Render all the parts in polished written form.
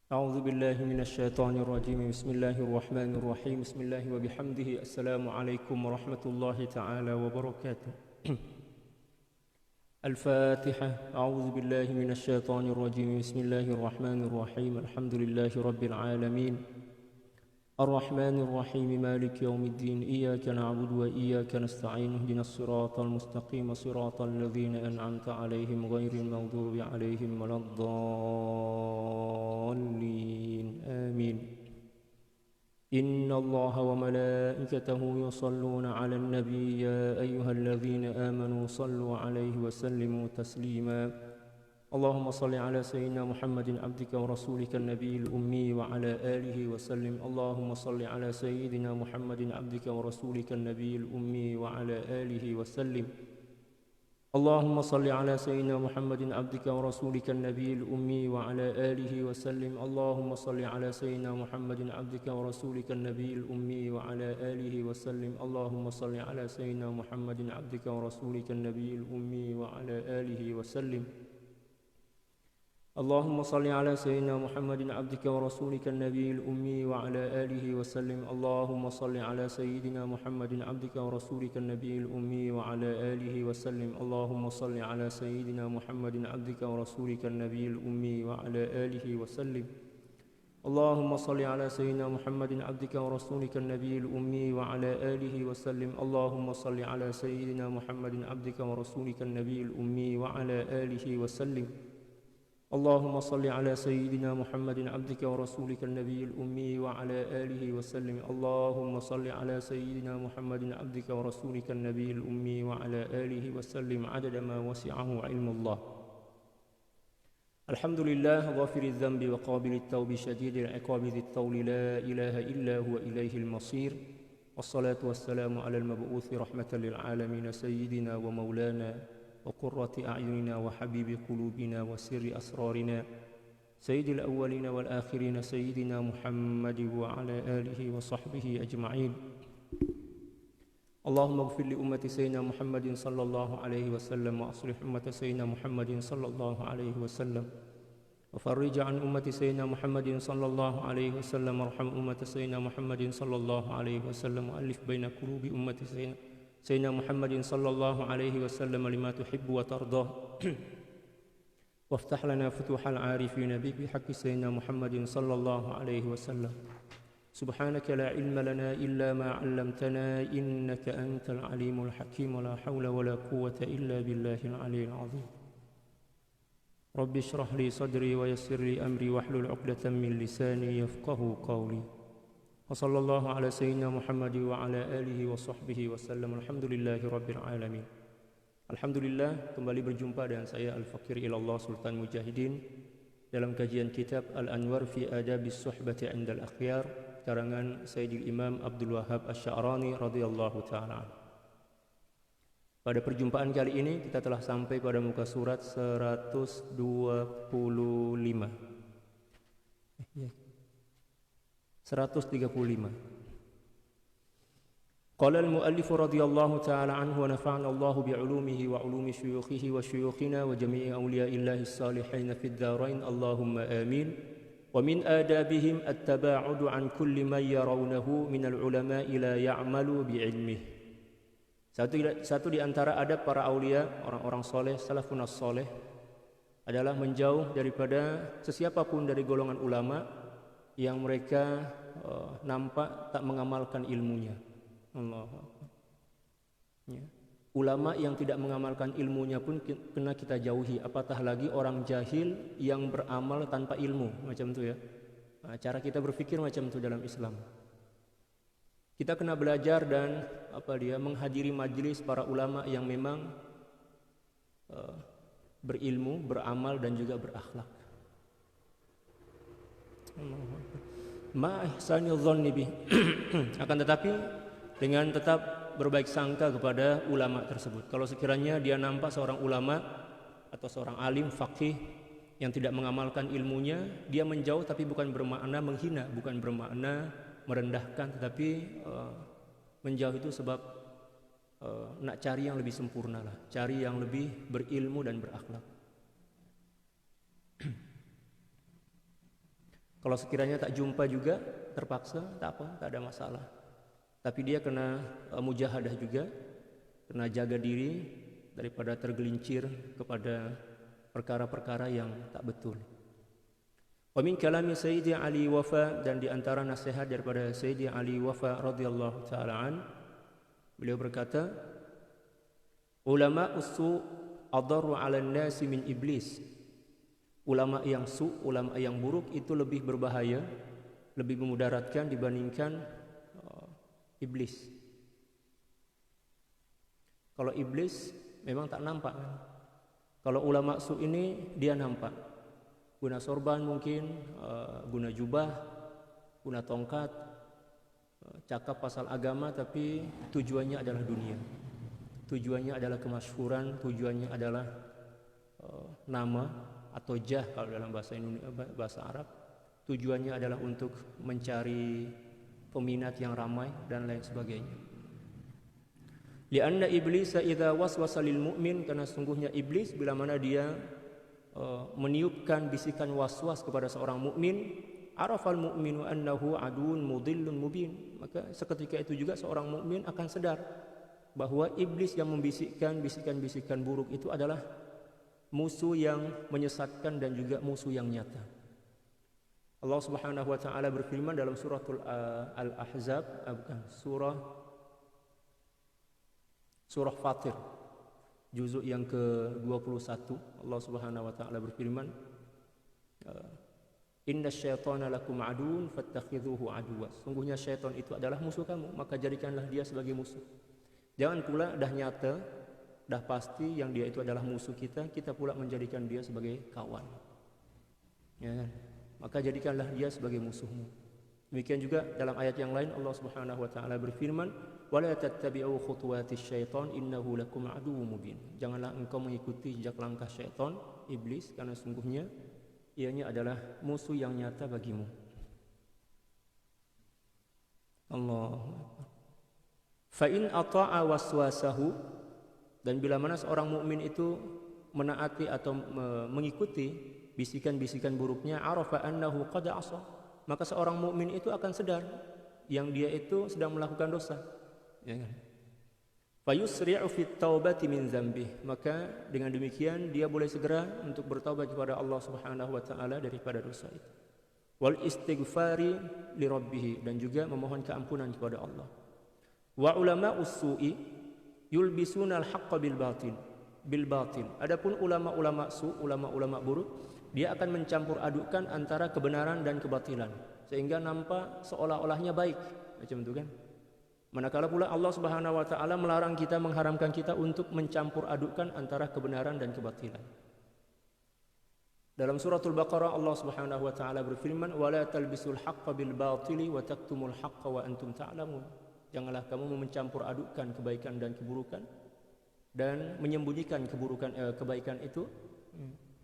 أعوذ بالله من الشيطان الرجيم بسم الله الرحمن الرحيم بسم الله وبحمده السلام عليكم ورحمة الله تعالى وبركاته الفاتحة أعوذ بالله من الشيطان الرجيم بسم الله الرحمن الرحيم الحمد لله رب العالمين الرحمن الرحيم مالك يوم الدين إياك نعبد وإياك نستعين اهدنا الصراط المستقيم صراط الذين أنعمت عليهم غير المغضوب عليهم ولا الضالين آمين إن الله وملائكته يصلون على النبي يا أيها الذين آمنوا صلوا عليه وسلموا تسليما اللهم صل على سيدنا محمد عبدك ورسولك النبي الأمي وعلى آله وسلم اللهم صل على سيدنا محمد عبدك ورسولك النبي الأمي وعلى آله وسلم اللهم صل على سيدنا محمد عبدك ورسولك النبي الأمي وعلى آله وسلم اللهم صل على سيدنا محمد عبدك ورسولك النبي الأمي وعلى آله وسلم اللهم صل على سيدنا محمد عبدك ورسولك النبي الأمي وعلى آله وسلم اللهم صل على سيدنا محمد عبدك ورسولك النبي الأمي وعلى آله وسلم اللهم صل على سيدنا محمد عبدك ورسولك النبي الأمي وعلى آله وسلم اللهم صل على سيدنا محمد عبدك ورسولك النبي الأمي وعلى آله وسلم اللهم صل على سيدنا محمد عبدك ورسولك النبي الأمي وعلى آله وسلم اللهم صل على سيدنا محمد عبدك ورسولك النبي الأمي وعلى آله وسلم اللهم صل على سيدنا محمد عبدك ورسولك النبي الأمي وعلى آله وسلم اللهم صل على سيدنا محمد عبدك ورسولك النبي الأمي وعلى آله وسلم عدد ما وسعه علم الله الحمد لله غافر الذنب وقابل التوب شديد العقاب ذي الطول لا إله إلا هو إليه المصير والصلاة والسلام على المبعوث رحمة للعالمين سيدنا ومولانا وقرة أعيننا وحبيب قلوبنا وسر أسرارنا سيد الأولين والآخرين سيدنا محمد وعلى آله وصحبه أجمعين اللهم اغفر لأمة سيدنا محمد صلى الله عليه وسلم وأصلح أمة سيدنا محمد صلى الله عليه وسلم وفرج عن أمة سيدنا محمد صلى الله عليه وسلم وارحم أمة سيدنا محمد صلى الله عليه وسلم وألف بين قلوب أمة سيدنا محمد صلى الله عليه وسلم لما تحب وترضى وافتح لنا فتوح العارفين بك بحق سيدنا محمد صلى الله عليه وسلم سبحانك لا علم لنا إلا ما علمتنا إنك أنت العليم الحكيم ولا حول ولا قوة إلا بالله العلي العظيم رب اشرح لي صدري ويسر لي أمري واحلل عقدة من لساني يفقه قولي وصلى الله على سيدنا محمد وعلى آله وصحبه وسلم alhamdulillahi rabbil alamin. Alhamdulillah, kembali berjumpa dengan saya Al-Fakir Ilallah Sultan Mujahidin dalam kajian kitab Al-Anwar fi Adabis Suhbati 'inda al-Akhyar karangan Sayyidil Imam Abdul Wahhab Asy-Sya'rani radhiyallahu taala. Pada perjumpaan kali ini kita telah sampai pada muka surat 125. 135. Qala al-muallif radhiyallahu ta'ala anhu wa nafa'ana Allahu bi'ulumihi wa 'ulumi syuyukhihi wa syuyukhina wa jami'i awliya'illahi as-salihin fid dharain Allahumma amin. Wa min adabihim at-taba'udu 'an kulli man yarawnahu min al-ulama'i la ya'malu bi'ilmihi. Satu di antara adab para aulia, orang-orang soleh, salafun as-soleh adalah menjauh daripada sesiapapun dari golongan ulama yang mereka nampak tak mengamalkan ilmunya. Allah. Ya. Ulama yang tidak mengamalkan ilmunya pun kena kita jauhi. Apatah lagi orang jahil yang beramal tanpa ilmu, macam itu ya. Nah, cara kita berpikir macam itu dalam Islam. Kita kena belajar dan menghadiri majelis para ulama yang memang berilmu, beramal dan juga berakhlak. Ma ihsanil dhanni bih. Akan tetapi dengan tetap berbaik sangka kepada ulama tersebut. Kalau sekiranya dia nampak seorang ulama atau seorang alim faqih yang tidak mengamalkan ilmunya, dia menjauh tapi bukan bermakna menghina, bukan bermakna merendahkan, tetapi menjauh itu sebab nak cari yang lebih sempurna lah, cari yang lebih berilmu dan berakhlak. Kalau sekiranya tak jumpa juga terpaksa, tak apa, tak ada masalah. Tapi dia kena mujahadah juga, kena jaga diri daripada tergelincir kepada perkara-perkara yang tak betul. Wa min kalami Sayyidi Ali Wafa, dan di antara nasihat daripada Sayyidi Ali Wafa radhiyallahu taala an, beliau berkata, ulama usu adarru 'ala an-nasi min iblis. Ulama yang ulama yang buruk itu lebih berbahaya, lebih memudaratkan dibandingkan iblis. Kalau iblis memang tak nampak kan? Kalau ulama su ini dia nampak. Guna sorban mungkin, guna jubah, guna tongkat, cakap pasal agama tapi tujuannya adalah dunia. Tujuannya adalah kemasyhuran, tujuannya adalah nama atau jah kalau dalam bahasa Arab. Tujuannya adalah untuk mencari peminat yang ramai dan lain sebagainya. Lianna iblisa idza waswasa lil mu'min, karena sungguhnya iblis bila mana dia meniupkan bisikan waswas kepada seorang mukmin, arafal mu'minu annahu aduun mudillun mubin, maka seketika itu juga seorang mukmin akan sadar bahwa iblis yang membisikkan bisikan-bisikan buruk itu adalah musuh yang menyesatkan dan juga musuh yang nyata. Allah Subhanahu wa taala berfirman dalam suratul Al-Ahzab, surah Fatir, juzuk yang ke-21. Allah Subhanahu wa taala berfirman, inna syaitana lakum aduun fattakhidhuhu aduwa. Sungguhnya syaitan itu adalah musuh kamu, maka jadikanlah dia sebagai musuh. Jangan pula dah nyata, dah pasti yang dia itu adalah musuh kita, kita pula menjadikan dia sebagai kawan. Ya kan? Maka jadikanlah dia sebagai musuhmu. Demikian juga dalam ayat yang lain Allah Subhanahu wa taala berfirman, wala tattabi'u khutuwatis syaitan innahu lakum aduwwum mubin. Janganlah engkau mengikuti jejak langkah syaitan, iblis, karena sungguhnya ianya adalah musuh yang nyata bagimu. Allah. Fa in ata'a waswasahu, dan bila mana seorang mukmin itu menaati atau mengikuti bisikan-bisikan buruknya, arafa annahu qad asa, maka seorang mukmin itu akan sadar yang dia itu sedang melakukan dosa, ya kan? Fayusri'u fit taubati min dzambih, maka dengan demikian dia boleh segera untuk bertaubat kepada Allah Subhanahu wa taala daripada dosa itu. Wal istighfari li rabbih, dan juga memohon keampunan kepada Allah. Wa ulama usu'i yulbisuna al-haqqa bil batil. Adapun ulama-ulama ulama-ulama buruk, dia akan mencampur adukkan antara kebenaran dan kebatilan sehingga nampak seolah-olahnya baik, macam itu kan. Manakala pula Allah Subhanahu wa taala melarang kita, mengharamkan kita untuk mencampur adukkan antara kebenaran dan kebatilan. Dalam suratul Baqarah Allah Subhanahu wa taala berfirman, wala talbisul haqqqa bil batili wa taktumul haqqqa wa antum ta'lamun. Janganlah kamu mencampur adukkan kebaikan dan keburukan dan menyembunyikan kebaikan itu,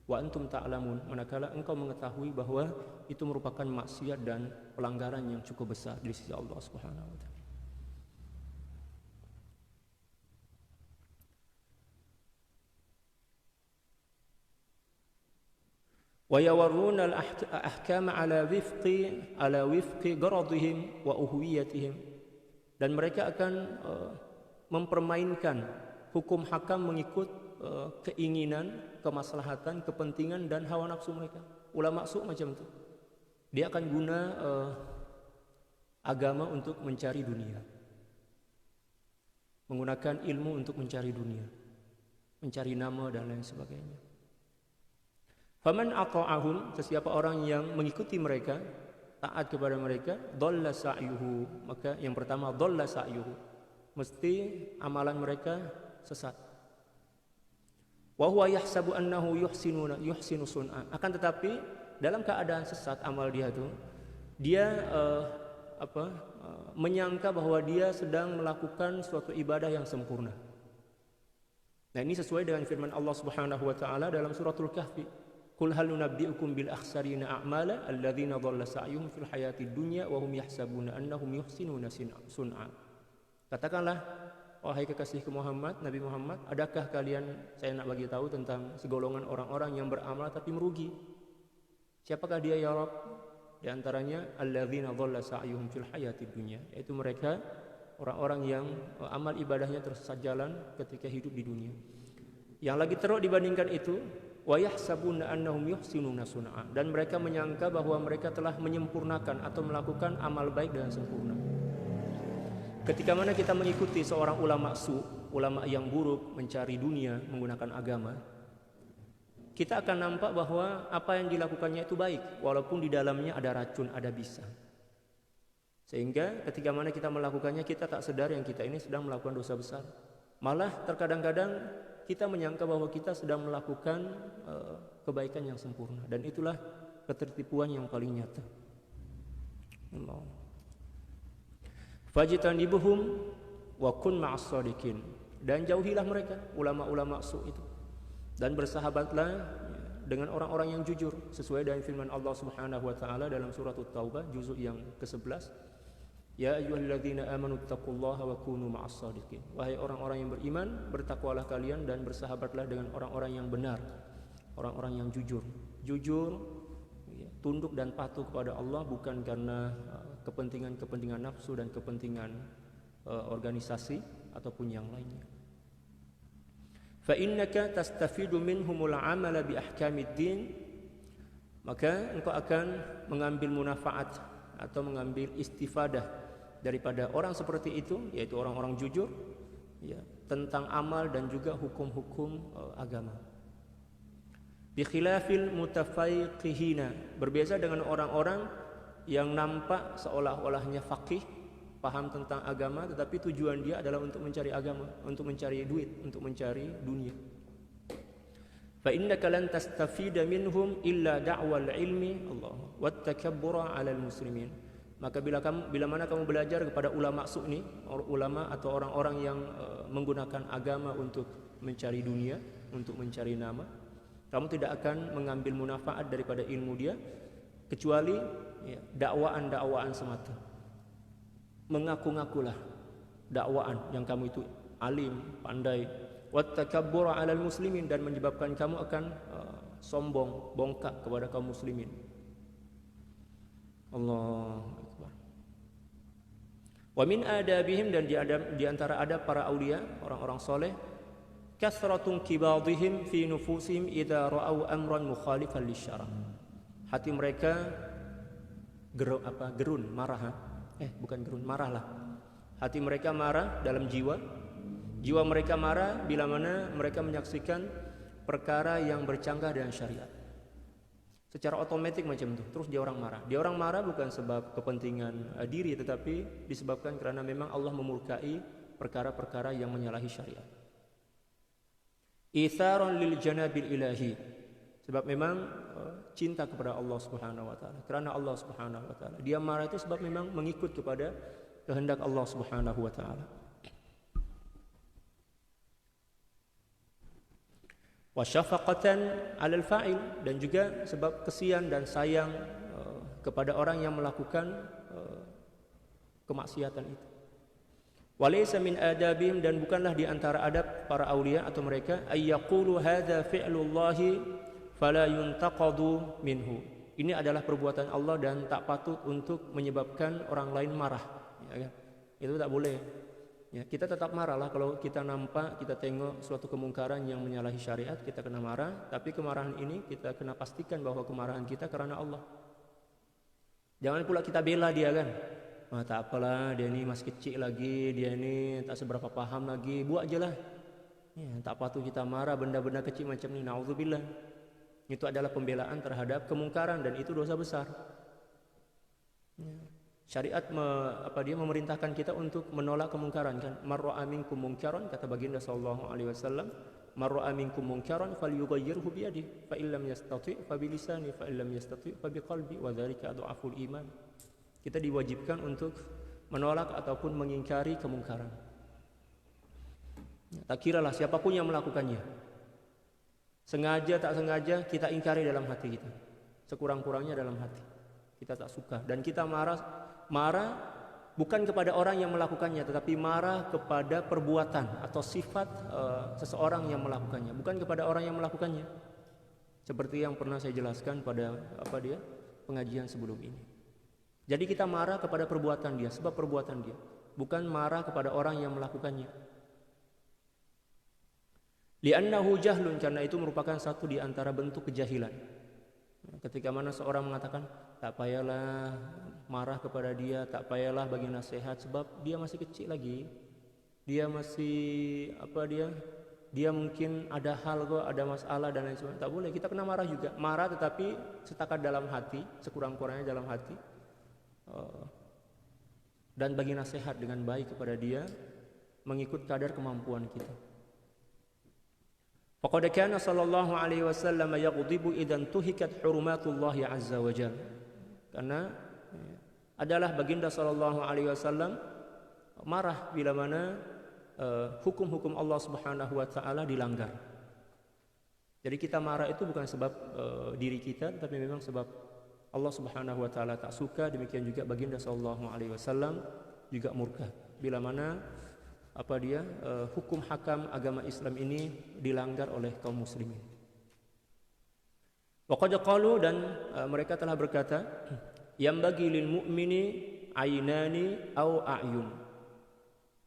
wa antum ta'lamun, manakala engkau mengetahui bahwa itu merupakan maksiat dan pelanggaran yang cukup besar di sisi Allah Subhanahu wa taala. Wa yawarruna al-ahkama ala wifqi gharadihim wa uhwiyatihim, dan mereka akan mempermainkan hukum hakam mengikut keinginan, kemaslahatan, kepentingan dan hawa nafsu mereka. Ulama su macam itu. Dia akan guna agama untuk mencari dunia. Menggunakan ilmu untuk mencari dunia, mencari nama dan lain sebagainya. Faman ata'ahum, sesiapa orang yang mengikuti mereka, taat kepada mereka, dhalla sa'yuhu, maka yang pertama dhalla sa'yuhu, mesti amalan mereka sesat. Wa huwa yahsabu annahu yuhsinu sun'a, akan tetapi dalam keadaan sesat amal dia itu, dia menyangka bahwa dia sedang melakukan suatu ibadah yang sempurna. Nah, ini sesuai dengan firman Allah Subhanahu wa taala dalam suratul Kahfi. Qul hal nunabbi'ukum bil akhsarina a'mala alladzina dhalla sa'yuhum fil hayatid dunya wa hum yahsabuna annahum yuhsinuna sun'a. Katakanlah, wahai kekasihku Muhammad, Nabi Muhammad, adakah kalian, saya nak bagi tahu tentang segolongan orang-orang yang beramal tapi merugi. Siapakah dia ya Rabb? Di antaranya alladzina dhalla sa'yuhum fil hayatid dunya, yaitu mereka orang-orang yang amal ibadahnya tersesat jalan ketika hidup di dunia. Yang lagi teruk dibandingkan itu, wa yahsabuna annahum yuhsinuna sun'a, dan mereka menyangka bahwa mereka telah menyempurnakan atau melakukan amal baik dengan sempurna. Ketika mana kita mengikuti seorang ulama ulama yang buruk mencari dunia menggunakan agama, kita akan nampak bahwa apa yang dilakukannya itu baik, walaupun di dalamnya ada racun, ada bisa. Sehingga ketika mana kita melakukannya, kita tak sadar yang kita ini sedang melakukan dosa besar. Malah terkadang-kadang kita menyangka bahwa kita sedang melakukan kebaikan yang sempurna, dan itulah ketertipuan yang paling nyata. Allah. Fajtanibuhum wa kun ma'as shadiqin, dan jauhilah mereka ulama-ulama su itu, dan bersahabatlah dengan orang-orang yang jujur sesuai dengan firman Allah Subhanahu wa taala dalam surat At-Taubah juzuk yang ke-11. Ya ayyuhalladzina amanu taqullaha wa kunu ma'as shadiqin. Wahai orang-orang yang beriman, bertakwalah kalian dan bersahabatlah dengan orang-orang yang benar, orang-orang yang jujur. Jujur, tunduk dan patuh kepada Allah bukan karena kepentingan-kepentingan nafsu dan kepentingan organisasi ataupun yang lainnya. Fa innaka tastafidu minhumul amala bi ahkamid din, maka engkau akan mengambil munafaat atau mengambil istifadah daripada orang seperti itu, yaitu orang-orang jujur, ya, tentang amal dan juga hukum-hukum agama. Bi khilafil mutafaqihina, berbeda dengan orang-orang yang nampak seolah-olahnya faqih, paham tentang agama, tetapi tujuan dia adalah untuk mencari agama, untuk mencari duit, untuk mencari dunia. Fa innaka lan tastafida minhum illa da'wal ilmi Allah wat takabbura 'alal muslimin. Maka bila mana kamu belajar kepada ulama su'ni, ulama atau orang-orang yang menggunakan agama untuk mencari dunia, untuk mencari nama, kamu tidak akan mengambil munafaat daripada ilmu dia kecuali dakwaan-dakwaan semata. Mengaku-ngakulah dakwaan yang kamu itu alim, pandai, wat takabbur 'alal muslimin, dan menyebabkan kamu akan sombong, bongkak kepada kaum muslimin. Allahu akbar. Wa min adabihim, dan di antara adab para aulia, orang-orang soleh, kasratun kibadihim fi nufusihim idza ra'au amran mukhalifan lisyara'. Hati mereka gerun, marah. Bukan gerun, marahlah. Hati mereka marah dalam jiwa. Jiwa mereka marah bila mana mereka menyaksikan perkara yang bercanggah dengan syariat. Secara otomatis macam itu. Terus dia orang marah. Dia orang marah bukan sebab kepentingan diri, tetapi disebabkan karena memang Allah memurkai perkara-perkara yang menyalahi syariat. Itharon lil janabil ilahi, sebab memang cinta kepada Allah Subhanahu wa taala. Karena Allah Subhanahu wa taala. Dia marah itu sebab memang mengikut kepada kehendak Allah Subhanahu wa taala. Wa syafaqatan 'alal fa'il, dan juga sebab kesian dan sayang kepada orang yang melakukan kemaksiatan itu. Walaysa min adabihim, dan bukanlah di antara adab para aulia atau mereka, ayyaqulu hadza fi'lullahi fala yuntaqadu minhu. Ini adalah perbuatan Allah dan tak patut untuk menyebabkan orang lain marah, ya kan? Itu tak boleh. Ya, kita tetap marah lah kalau kita nampak, kita tengok suatu kemungkaran yang menyalahi syariat, kita kena marah. Tapi kemarahan ini kita kena pastikan bahwa kemarahan kita karena Allah. Jangan pula kita bela dia kan. Tak apalah, dia ini masih kecil lagi, dia ini tak seberapa paham lagi, buat aja lah. Ya, tak patut kita marah benda-benda kecil macam ini. Na'udzubillah. Itu adalah pembelaan terhadap kemungkaran dan itu dosa besar. Ya. Syariat memerintahkan kita untuk menolak kemungkaran kan. Marra'a minkum munkaran, kata baginda sallallahu alaihi wasallam, marra'a minkum munkaran falyughayyirhu bi yadihi, fa illam yastati' fa bi lisani, fa illam yastati' fa bi qalbi, wa dzalika adhaful iman. Kita diwajibkan untuk menolak ataupun mengingkari kemungkaran. Tak kiralah siapapun yang melakukannya, sengaja tak sengaja, kita ingkari dalam hati kita, sekurang-kurangnya dalam hati kita tak suka, dan kita marah bukan kepada orang yang melakukannya, tetapi marah kepada perbuatan atau sifat seseorang yang melakukannya, bukan kepada orang yang melakukannya. Seperti yang pernah saya jelaskan pada pengajian sebelum ini. Jadi kita marah kepada perbuatan dia, sebab perbuatan dia, bukan marah kepada orang yang melakukannya. Li'annahu jahlun, karena itu merupakan satu di antara bentuk kejahilan. Ketika mana seorang mengatakan, tak payahlah marah kepada dia, tak payahlah bagi nasihat, sebab dia masih kecil lagi. Dia masih dia mungkin ada hal kok, ada masalah dan lain sebagainya. Tak boleh, kita kena marah juga. Marah tetapi setakat dalam hati, sekurang-kurangnya dalam hati. Dan bagi nasihat dengan baik kepada dia, mengikut kadar kemampuan kita. Faqad kana sallallahu alaihi wasallam yaghdibu idan tuhikat hurumatullah azza wa jalla. Karena adalah baginda sallallahu alaihi wasallam marah bila mana hukum-hukum Allah Subhanahu wa taala dilanggar. Jadi kita marah itu bukan sebab diri kita, tapi memang sebab Allah Subhanahu wa taala tak suka. Demikian juga baginda sallallahu alaihi wasallam juga murka bila mana hukum hakam agama Islam ini dilanggar oleh kaum muslimin. Wa qad qalu, dan mereka telah berkata, yambagi lil mu'mini ainani au a'yun.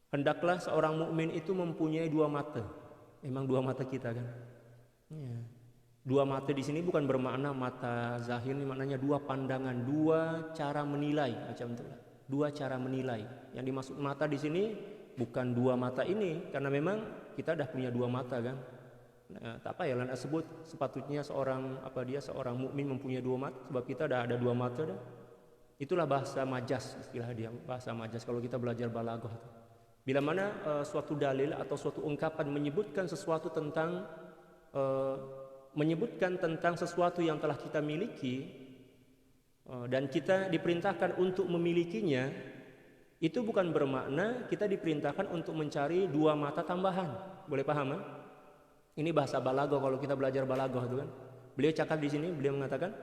Hendaklah seorang mukmin itu mempunyai dua mata. Memang dua mata kita kan. Ya. Dua mata di sini bukan bermakna mata zahir, ini maknanya dua pandangan, dua cara menilai, macam itulah. Dua cara menilai. Yang dimaksud mata di sini bukan dua mata ini, karena memang kita dah punya dua mata kan. Nah, tak apa ya lah sebut sepatutnya seorang mukmin mempunyai dua mata, sebab kita dah ada dua mata dah. Itulah bahasa majas, istilah dia, bahasa majas kalau kita belajar balaghah. Bila mana suatu dalil atau suatu ungkapan menyebutkan sesuatu tentang sesuatu yang telah kita miliki dan kita diperintahkan untuk memilikinya, itu bukan bermakna kita diperintahkan untuk mencari dua mata tambahan. Boleh paham? Ini bahasa balaghah kalau kita belajar balaghah itu kan. Beliau cakap di sini, beliau mengatakan,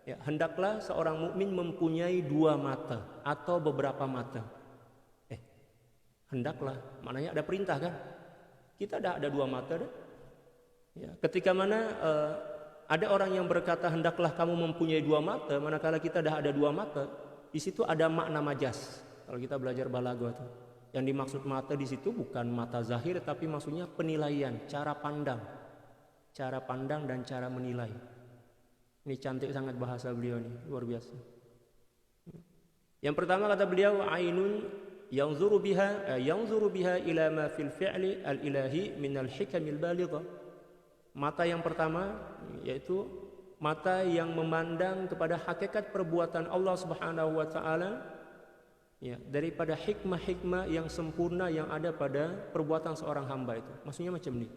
ya, hendaklah seorang mukmin mempunyai dua mata atau beberapa mata. Hendaklah, maknanya ada perintah kan? Kita dah ada dua mata dah. Ya, ketika mana ada orang yang berkata hendaklah kamu mempunyai dua mata, manakala kita dah ada dua mata, di situ ada makna majas. Kalau kita belajar balaghah itu, yang dimaksud mata di situ bukan mata zahir, tapi maksudnya penilaian, cara pandang dan cara menilai. Ini cantik sangat bahasa beliau ini, luar biasa. Yang pertama kata beliau, ainun yanzuru biha ila ma fil fi'li al-ilahi min al-hikamil balighah. Mata yang pertama yaitu mata yang memandang kepada hakikat perbuatan Allah Subhanahu wa taala, ya, daripada hikmah-hikmah yang sempurna yang ada pada perbuatan seorang hamba itu. Maksudnya macam ini.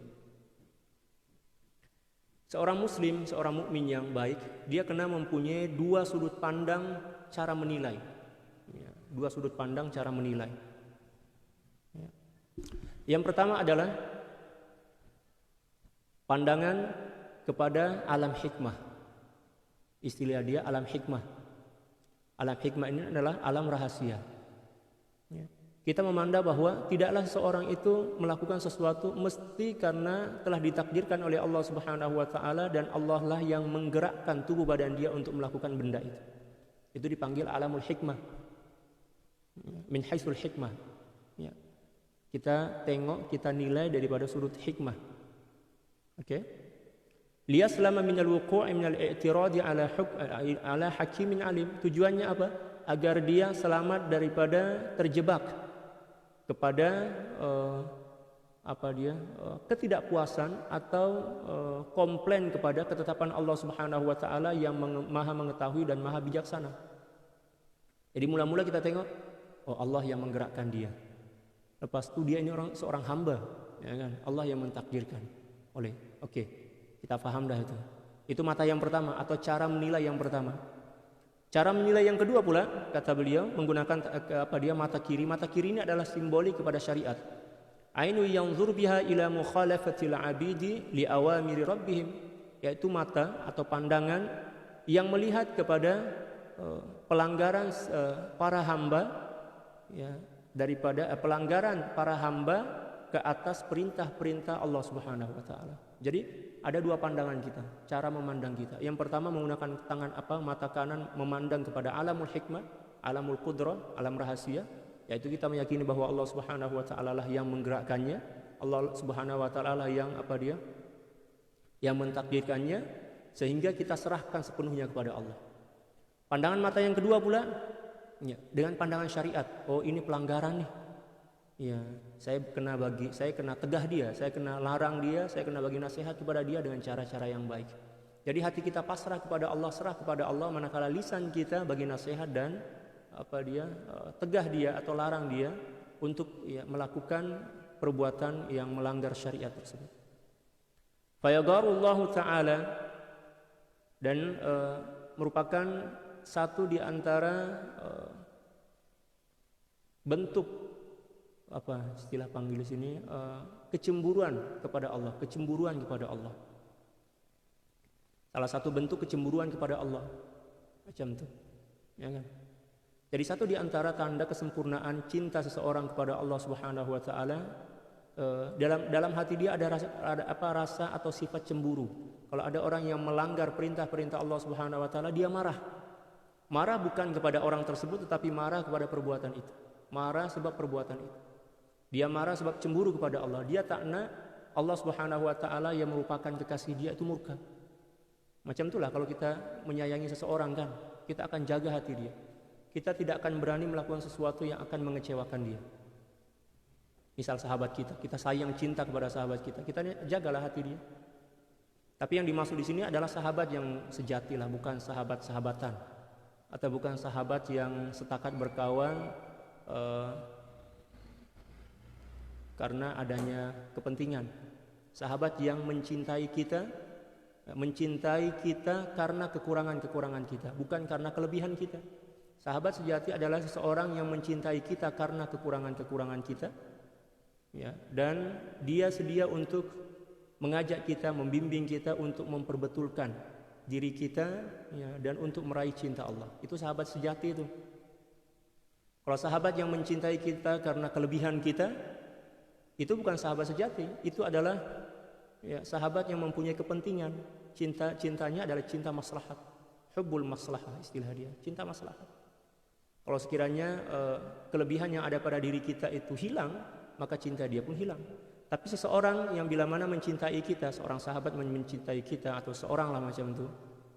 Seorang muslim, seorang mukmin yang baik, dia kena mempunyai dua sudut pandang cara menilai. Ya, dua sudut pandang cara menilai. Ya. Yang pertama adalah pandangan kepada alam hikmah. Istilah dia alam hikmah. Alam hikmah ini adalah alam rahasia. Ya. Kita memandang bahwa tidaklah seorang itu melakukan sesuatu mesti karena telah ditakdirkan oleh Allah Subhanahu wa taala, dan Allah lah yang menggerakkan tubuh badan dia untuk melakukan benda itu. Itu dipanggil alamul hikmah. Min haisul hikmah. Ya. Kita tengok, kita nilai daripada sudut hikmah. Oke. Liyaslama minal wuqu'i minal i'tiradi ala hakimin alim. Tujuannya apa? Agar dia selamat daripada terjebak kepada ketidakpuasan atau komplain kepada ketetapan Allah Subhanahu wa taala yang Maha mengetahui dan Maha bijaksana. Jadi mula-mula kita tengok, oh, Allah yang menggerakkan dia. Lepas itu dia ini seorang hamba, ya kan? Allah yang mentakdirkan. Oke, kita paham dah itu. Itu mata yang pertama atau cara menilai yang pertama. Cara menilai yang kedua pula, kata beliau, menggunakan mata kiri. Mata kiri ini adalah simbolik kepada syariat. Ainu yanzur biha ila mukhalafatil abidi li awamiri rabbihim, yaitu mata atau pandangan yang melihat kepada pelanggaran para hamba, ya, daripada pelanggaran para hamba ke atas perintah-perintah Allah Subhanahu wa taala. Jadi ada dua pandangan kita, cara memandang kita. Yang pertama menggunakan mata kanan memandang kepada alamul hikmah, alamul qudrah, alam rahasia, yaitu kita meyakini bahwa Allah Subhanahu wa taala lah yang menggerakkannya, Allah Subhanahu wa taala lah yang yang mentakdirkannya, sehingga kita serahkan sepenuhnya kepada Allah. Pandangan mata yang kedua pula dengan pandangan syariat. Oh, ini pelanggaran nih. Ya, saya kena tegah dia, saya kena larang dia, saya kena bagi nasihat kepada dia dengan cara-cara yang baik. Jadi hati kita pasrah kepada Allah, serah kepada Allah, manakala lisan kita bagi nasihat dan tegah dia atau larang dia untuk melakukan perbuatan yang melanggar syariat tersebut. Fayagarullahu ta'ala, dan merupakan satu di antara bentuk istilah panggil sini, kecemburuan kepada Allah, kecemburuan kepada Allah. Salah satu bentuk kecemburuan kepada Allah macam itu, ya kan? Jadi satu di antara tanda kesempurnaan cinta seseorang kepada Allah Subhanahu wa taala, dalam hati dia ada rasa atau sifat cemburu. Kalau ada orang yang melanggar perintah-perintah Allah Subhanahu wa taala, dia marah. Marah bukan kepada orang tersebut, tetapi marah kepada perbuatan itu. Marah sebab perbuatan itu. Dia marah sebab cemburu kepada Allah. Dia tak nak Allah Subhanahu wa taala yang merupakan kekasih dia itu murka. Macam itulah kalau kita menyayangi seseorang kan, kita akan jaga hati dia. Kita tidak akan berani melakukan sesuatu yang akan mengecewakan dia. Misal sahabat kita sayang cinta kepada sahabat kita jagalah hati dia. Tapi yang dimaksud di sini adalah sahabat yang sejati lah, bukan sahabat-sahabatan, atau bukan sahabat yang setakat berkawan karena adanya kepentingan. Sahabat yang mencintai kita karena kekurangan-kekurangan kita, bukan karena kelebihan kita. Sahabat sejati adalah seseorang yang mencintai kita karena kekurangan-kekurangan kita, ya, dan dia sedia untuk mengajak kita, membimbing kita untuk memperbetulkan diri kita, ya, dan untuk meraih cinta Allah. Itu sahabat sejati itu. Kalau sahabat yang mencintai kita karena kelebihan kita, itu bukan sahabat sejati. Itu adalah sahabat yang mempunyai kepentingan. Cintanya adalah cinta maslahat, hubbul maslahah istilah dia, cinta maslahat. Kalau sekiranya kelebihan yang ada pada diri kita itu hilang, maka cinta dia pun hilang. Tapi seseorang yang bila mana mencintai kita, seorang sahabat mencintai kita atau seorang lah macam itu,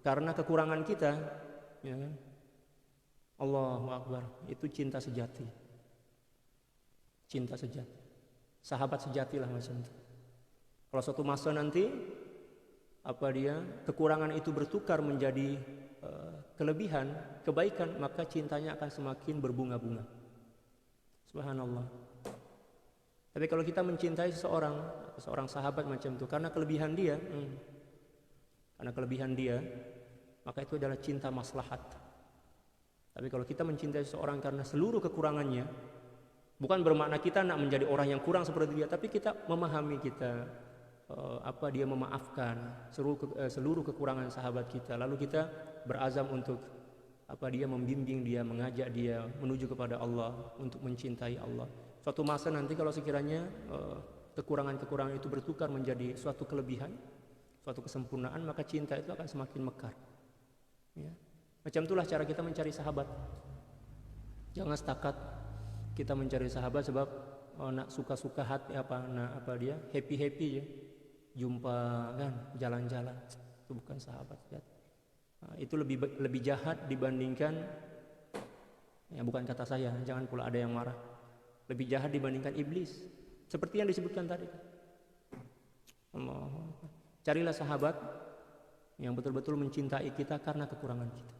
karena kekurangan kita, ya kan? Allahu Akbar, itu cinta sejati. Cinta sejati. Sahabat sejati lah macam itu. Kalau suatu masa nanti kekurangan itu bertukar menjadi kelebihan, kebaikan, maka cintanya akan semakin berbunga-bunga. Subhanallah. Tapi kalau kita mencintai seorang sahabat macam itu karena kelebihan dia, maka itu adalah cinta maslahat. Tapi kalau kita mencintai seseorang karena seluruh kekurangannya, bukan bermakna kita nak menjadi orang yang kurang seperti dia, tapi kita memahami dia memaafkan seluruh kekurangan sahabat kita, lalu kita berazam untuk dia membimbing dia, mengajak dia menuju kepada Allah, untuk mencintai Allah. Suatu masa nanti kalau sekiranya kekurangan-kekurangan itu bertukar menjadi suatu kelebihan, suatu kesempurnaan, maka cinta itu akan semakin mekar, ya. Macam itulah cara kita mencari sahabat. Jangan setakat kita mencari sahabat sebab nak suka-suka hati happy ya, jumpa kan, jalan-jalan, itu bukan sahabat. Itu lebih jahat dibandingkan, ya bukan kata saya, jangan pula ada yang marah, lebih jahat dibandingkan iblis, seperti yang disebutkan tadi. Allah, carilah sahabat yang betul-betul mencintai kita karena kekurangan kita.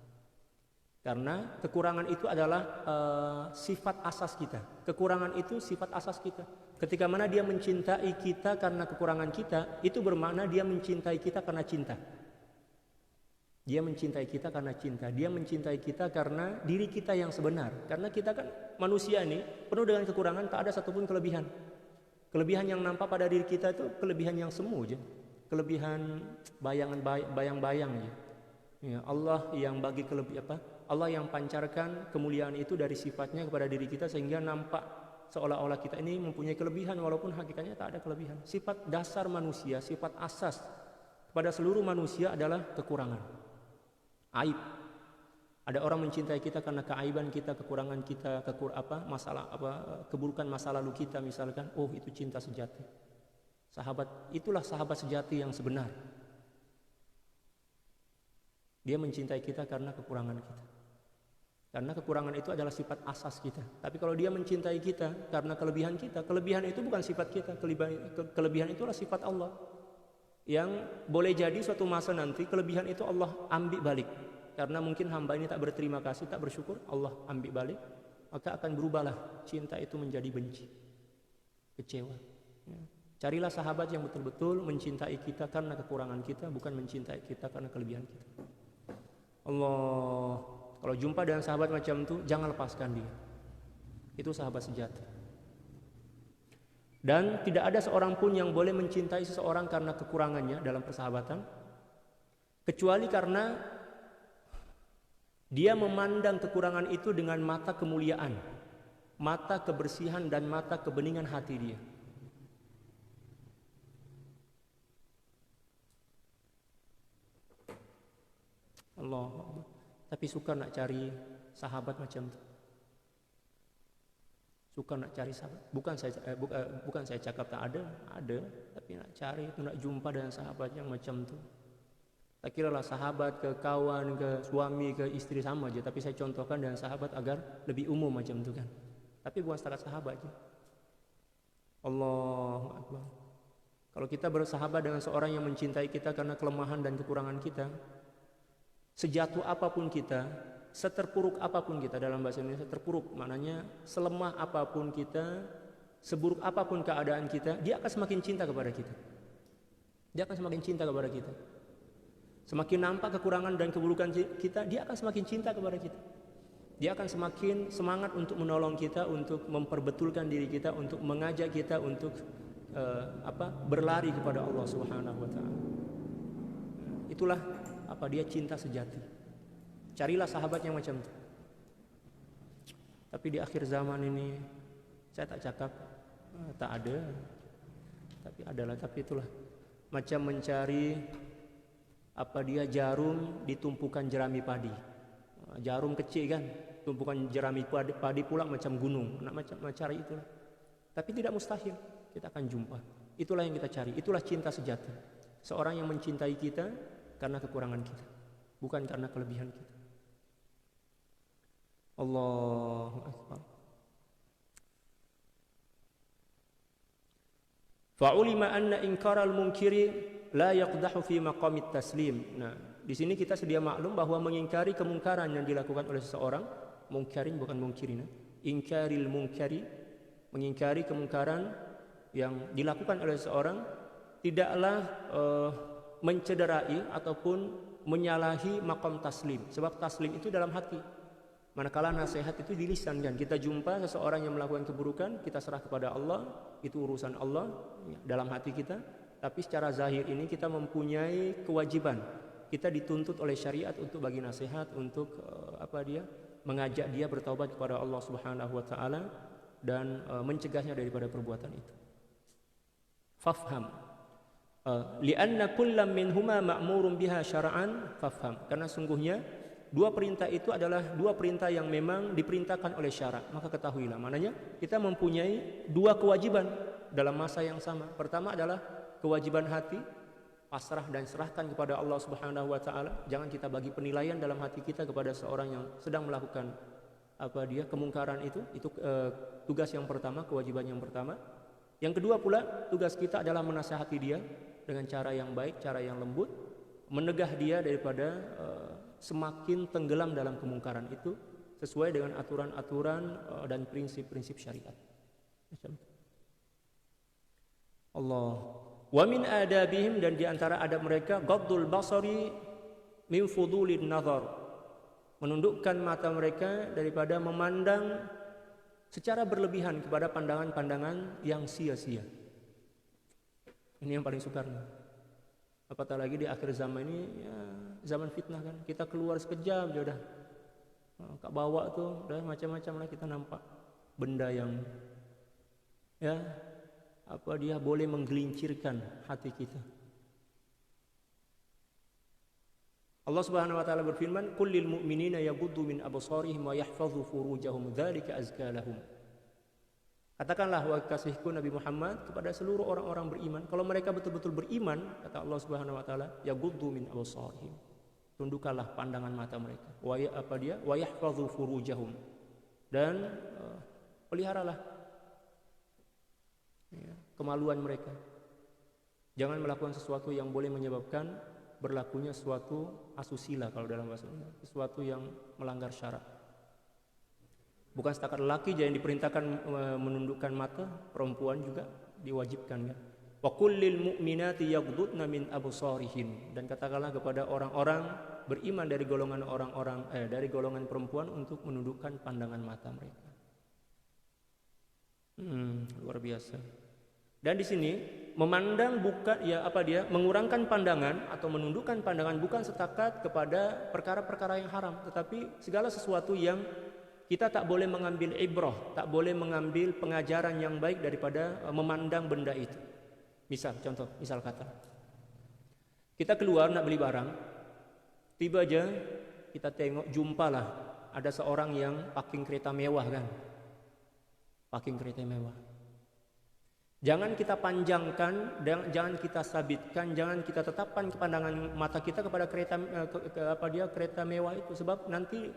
Karena kekurangan itu adalah sifat asas kita. Kekurangan itu sifat asas kita. Ketika mana dia mencintai kita karena kekurangan kita, itu bermakna dia mencintai kita karena cinta. Dia mencintai kita karena cinta. Dia mencintai kita karena diri kita yang sebenar. Karena kita kan manusia ini penuh dengan kekurangan, tak ada satupun kelebihan. Kelebihan yang nampak pada diri kita itu kelebihan yang semu aja. Kelebihan bayang-bayang aja. Ya, Allah yang bagi Allah yang pancarkan kemuliaan itu dari sifatnya kepada diri kita, sehingga nampak seolah-olah kita ini mempunyai kelebihan walaupun hakikatnya tak ada kelebihan. Sifat dasar manusia, sifat asas kepada seluruh manusia adalah kekurangan, aib. Ada orang mencintai kita karena keaiban kita, kekurangan kita, keburukan masa lalu kita misalkan. Oh, itu cinta sejati. Itulah sahabat sejati yang sebenar. Dia mencintai kita karena kekurangan kita. Karena kekurangan itu adalah sifat asas kita. Tapi kalau dia mencintai kita karena kelebihan kita, kelebihan itu bukan sifat kita, kelebihan itulah sifat Allah. Yang boleh jadi suatu masa nanti kelebihan itu Allah ambil balik. Karena mungkin hamba ini tak berterima kasih, tak bersyukur, Allah ambil balik, maka akan berubahlah cinta itu menjadi benci, kecewa. Carilah sahabat yang betul-betul mencintai kita karena kekurangan kita, bukan mencintai kita karena kelebihan kita. Allah, kalau jumpa dengan sahabat macam itu, jangan lepaskan dia. Itu sahabat sejati. Dan tidak ada seorang pun yang boleh mencintai seseorang karena kekurangannya dalam persahabatan, kecuali karena dia memandang kekurangan itu dengan mata kemuliaan, mata kebersihan dan mata kebeningan hati dia. Allah, tapi suka nak cari sahabat macam itu. Suka nak cari sahabat. Bukan saya cakap tak ada, tapi nak cari itu, nak jumpa dengan sahabat yang macam itu. Tak kiralah sahabat ke kawan, ke suami, ke istri sama aja. Tapi saya contohkan dengan sahabat agar lebih umum macam itu kan. Tapi bukan setakat sahabat aja. Allahu Akbar. Kalau kita bersahabat dengan seorang yang mencintai kita karena kelemahan dan kekurangan kita, sejatuh apapun kita, seterpuruk apapun kita, dalam bahasa Indonesia terpuruk maknanya selemah apapun kita, seburuk apapun keadaan kita, dia akan semakin cinta kepada kita. Dia akan semakin cinta kepada kita. Semakin nampak kekurangan dan keburukan kita, dia akan semakin cinta kepada kita. Dia akan semakin semangat untuk menolong kita, untuk memperbetulkan diri kita, untuk mengajak kita untuk berlari kepada Allah Subhanahu wa taala. Itulah dia cinta sejati. Carilah sahabat yang macam itu. Tapi di akhir zaman ini saya tak cakap tak ada. Tapi itulah macam mencari jarum di tumpukan jerami padi. Jarum kecil kan, tumpukan jerami padi pula macam gunung. Nak mencari itulah. Tapi tidak mustahil, kita akan jumpa. Itulah yang kita cari, itulah cinta sejati. Seorang yang mencintai kita karena kekurangan kita, bukan karena kelebihan kita. Allahu Akbar. Fa'ulima anna inkaral munkiri la yaqdahu fi maqamit taslim. Nah, di sini kita sedia maklum bahwa mengingkari kemungkaran yang dilakukan oleh seseorang, mungkarin bukan mungkirin, ingkaril mungkari, mengingkari kemungkaran yang dilakukan oleh seseorang tidaklah mencederai ataupun menyalahi maqam taslim. Sebab taslim itu dalam hati. Manakala nasihat itu di lisan kan. Kita jumpa seseorang yang melakukan keburukan, kita serah kepada Allah, itu urusan Allah dalam hati kita. Tapi secara zahir ini kita mempunyai kewajiban. Kita dituntut oleh syariat untuk bagi nasihat, untuk mengajak dia bertaubat kepada Allah Subhanahu wa taala dan mencegahnya daripada perbuatan itu. Fafham. Li'anna kullam minhuma ma'murun biha syara'an fafham. Karena sungguhnya dua perintah itu adalah dua perintah yang memang diperintahkan oleh syarak. Maka ketahuilah, maknanya kita mempunyai dua kewajiban dalam masa yang sama. Pertama adalah kewajiban hati, pasrah dan serahkan kepada Allah Subhanahu wa taala. Jangan kita bagi penilaian dalam hati kita kepada seorang yang sedang melakukan kemungkaran itu. Itu tugas yang pertama, kewajiban yang pertama. Yang kedua pula, tugas kita adalah menasihati dia dengan cara yang baik, cara yang lembut, menegah dia daripada semakin tenggelam dalam kemungkaran itu sesuai dengan aturan-aturan dan prinsip-prinsip syariat. Allah. Wa min adabihim, dan di antara adab mereka ghaddul basari min fudulin nazar, menundukkan mata mereka daripada memandang secara berlebihan kepada pandangan-pandangan yang sia-sia. Ini yang paling sukar. Apatah lagi di akhir zaman ini, zaman fitnah kan. Kita keluar sekejap je dah. Kat bawah tu dah macam-macam lah kita nampak benda yang dia boleh menggelincirkan hati kita. Allah Subhanahu wa taala berfirman, "Qul lil mu'minina yaghuddu min absarihim wa yahfazu furujahum, dzalika azka lahum." Katakanlah wahai kasihku Nabi Muhammad kepada seluruh orang-orang beriman, kalau mereka betul-betul beriman, kata Allah Subhanahu wa taala, yaghuddu min absarihim. Tundukkanlah pandangan mata mereka. Wa yahfazu furujahum. Dan peliharalah kemaluan mereka. Jangan melakukan sesuatu yang boleh menyebabkan berlakunya suatu asusila kalau dalam bahasa Indonesia, sesuatu yang melanggar syarak. Bukan setakat lelaki yang diperintahkan menundukkan mata, perempuan juga diwajibkan kan. Wa qul lil mu'minati yaghdudna min absarihin, dan katakanlah kepada orang-orang beriman dari golongan dari golongan perempuan untuk menundukkan pandangan mata mereka. Luar biasa. Dan di sini memandang bukan mengurangkan pandangan atau menundukkan pandangan bukan setakat kepada perkara-perkara yang haram, tetapi segala sesuatu yang kita tak boleh mengambil ibrah, tak boleh mengambil pengajaran yang baik daripada memandang benda itu. Misal kata kita keluar nak beli barang, tiba aja kita jumpalah ada seorang yang parking kereta mewah kan. Parking kereta mewah. Jangan kita panjangkan, jangan kita sabitkan, jangan kita tetapkan pandangan mata kita kepada kereta mewah itu, sebab nanti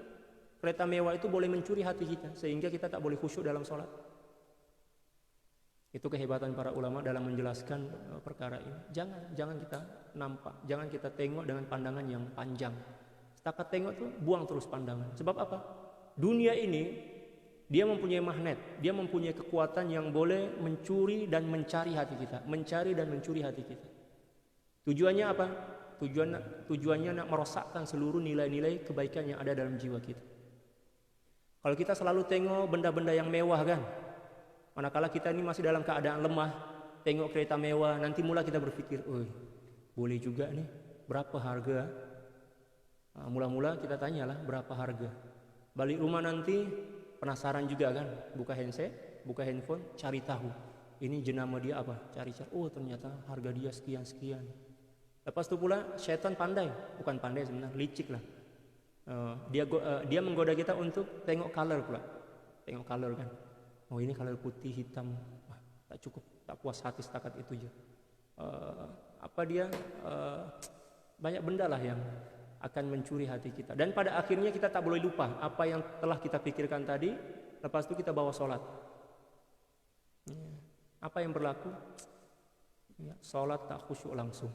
kereta mewah itu boleh mencuri hati kita sehingga kita tak boleh khusyuk dalam sholat. Itu kehebatan para ulama dalam menjelaskan perkara ini. Jangan kita nampak, jangan kita tengok dengan pandangan yang panjang. Setakat tengok tuh buang terus pandangan. Sebab apa? Dunia ini dia mempunyai magnet, dia mempunyai kekuatan yang boleh mencuri dan mencari hati kita, mencari dan mencuri hati kita. Tujuannya apa? Tujuannya nak merosakkan seluruh nilai-nilai kebaikan yang ada dalam jiwa kita. Kalau kita selalu tengok benda-benda yang mewah kan, manakala kita ini masih dalam keadaan lemah, tengok kereta mewah, nanti mula kita berpikir, boleh juga nih, berapa harga? Mula-mula kita tanyalah berapa harga. Balik rumah nanti penasaran juga kan, buka handphone, cari tahu ini jenama dia apa, cari-cari, ternyata harga dia sekian. Lepas itu pula syaitan bukan pandai sebenarnya, licik lah. Dia menggoda kita untuk tengok color kan. Ini color putih hitam, tak cukup, tak puas hati setakat itu aja. Banyak benda lah yang akan mencuri hati kita. Dan pada akhirnya kita tak boleh lupa apa yang telah kita pikirkan tadi. Lepas itu kita bawa sholat. Apa yang berlaku? Sholat tak khusyuk langsung.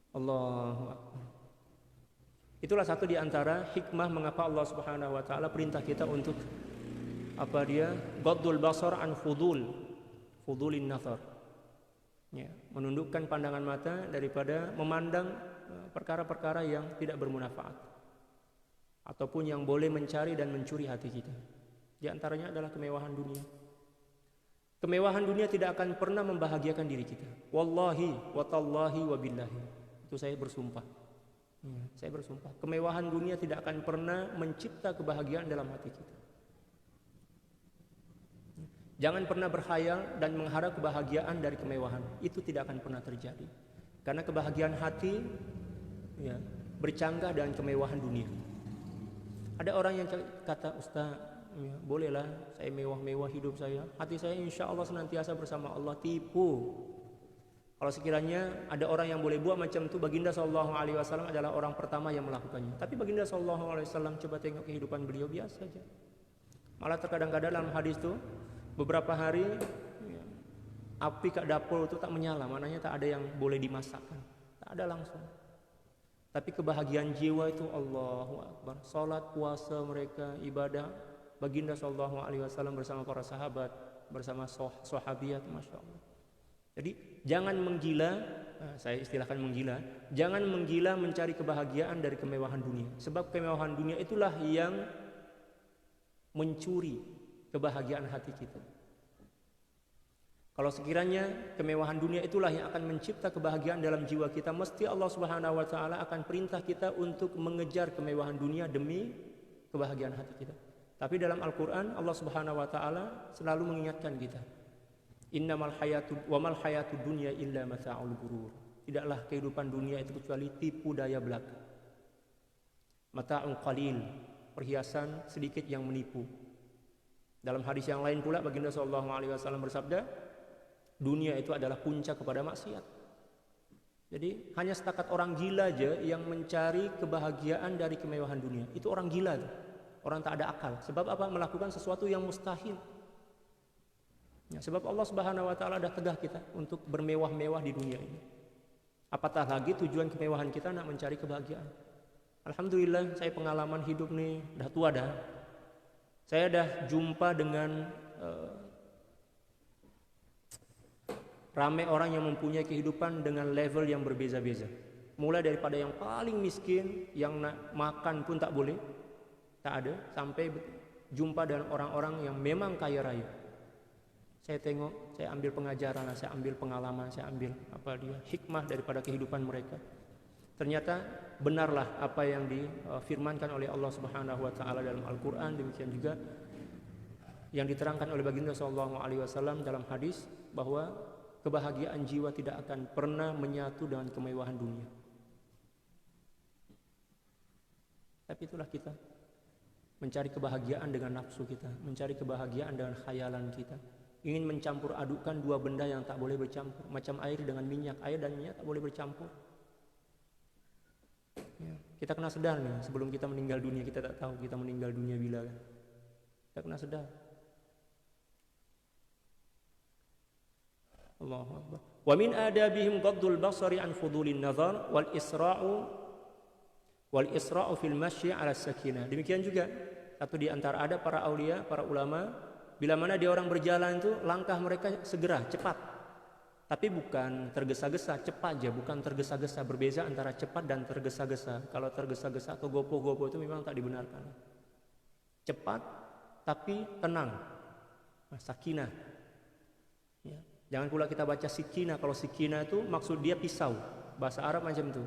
Allahu Akbar. Itulah satu di antara hikmah mengapa Allah Subhanahu wa taala perintah kita untuk ghaddul basar an fudulin nazar. Menundukkan pandangan mata daripada memandang perkara-perkara yang tidak bermanfaat ataupun yang boleh mencari dan mencuri hati kita. Di antaranya adalah kemewahan dunia. Kemewahan dunia tidak akan pernah membahagiakan diri kita. Wallahi wa tallahi wa billahi. Itu saya bersumpah. Kemewahan dunia tidak akan pernah mencipta kebahagiaan dalam hati kita. Jangan pernah berkhayal dan mengharap kebahagiaan dari kemewahan. Itu tidak akan pernah terjadi. Karena kebahagiaan hati bercanggah dengan kemewahan dunia. Ada orang yang kata, Ustaz, bolehlah saya mewah-mewah hidup saya. Hati saya insya Allah senantiasa bersama Allah. Tipu. Kalau sekiranya ada orang yang boleh buat macam itu, Baginda Sallallahu Alaihi Wasallam adalah orang pertama yang melakukannya. Tapi Baginda Sallallahu Alaihi Wasallam, coba tengok kehidupan beliau biasa saja. Malah terkadang-kadang dalam hadis itu, beberapa hari api kat dapur itu tak menyala, maknanya tak ada yang boleh dimasakkan, tak ada langsung. Tapi kebahagiaan jiwa itu Allahu Akbar. Salat, puasa mereka, ibadah Baginda Sallallahu Alaihi Wasallam bersama para sahabat, bersama sahabiat, masya Allah. Jadi jangan menggila, saya istilahkan menggila, jangan menggila mencari kebahagiaan dari kemewahan dunia. Sebab kemewahan dunia itulah yang mencuri kebahagiaan hati kita. Kalau sekiranya kemewahan dunia itulah yang akan mencipta kebahagiaan dalam jiwa kita, mesti Allah Subhanahu wa taala akan perintah kita untuk mengejar kemewahan dunia demi kebahagiaan hati kita. Tapi dalam Al-Qur'an Allah Subhanahu wa taala selalu mengingatkan kita, innamal hayatud dunya illa mata'ul ghurur. tidaklah kehidupan dunia itu kecuali tipu daya belaka. Mata'un qalil, perhiasan sedikit yang menipu. Dalam hadis yang lain pula baginda sallallahu alaihi wasallam bersabda, dunia itu adalah puncak kepada maksiat. Jadi hanya setakat orang gila aja yang mencari kebahagiaan dari kemewahan dunia. Itu orang gila tuh. Orang tak ada akal. Sebab apa? Melakukan sesuatu yang mustahil. Ya, sebab Allah Subhanahu wa taala dah tegah kita untuk bermewah-mewah di dunia ini. Apatah lagi tujuan kemewahan kita nak mencari kebahagiaan. Alhamdulillah saya pengalaman hidup nih dah tua dah. Saya dah jumpa dengan ramai orang yang mempunyai kehidupan dengan level yang berbeza-beza. Mulai daripada yang paling miskin, yang nak makan pun tak boleh, tak ada, sampai jumpa dengan orang-orang yang memang kaya raya. Saya tengok, saya ambil pengajaran, saya ambil pengalaman, saya ambil hikmah daripada kehidupan mereka. Ternyata benarlah apa yang difirmankan oleh Allah Subhanahu wa taala dalam Al-Qur'an, demikian juga yang diterangkan oleh baginda sallallahu alaihi wasallam dalam hadis bahwa kebahagiaan jiwa tidak akan pernah menyatu dengan kemewahan dunia. Tapi itulah kita mencari kebahagiaan dengan nafsu kita, mencari kebahagiaan dengan khayalan kita. Ingin mencampur adukkan dua benda yang tak boleh bercampur, macam air dengan minyak. Air dan minyak tak boleh bercampur. Ya, kita kena sedar nih, sebelum kita meninggal dunia, kita tak tahu kita meninggal dunia bila kan. Kita kena sedar. Allahu Akbar. Wa min adabihim ghaddul basari an fudulin nazar wal isra'u fil masyi 'ala sakinah. Demikian juga satu di antara adab para aulia, para ulama, bila mana dia orang berjalan itu langkah mereka segera, cepat. Tapi bukan tergesa-gesa, cepat aja, bukan tergesa-gesa. Berbeza antara cepat dan tergesa-gesa. Kalau tergesa-gesa atau gopoh-gopoh itu memang tak dibenarkan. Cepat tapi tenang. Sakinah. Ya. Jangan pula kita baca sikina. Kalau sikina itu maksud dia pisau. Bahasa Arab macam itu.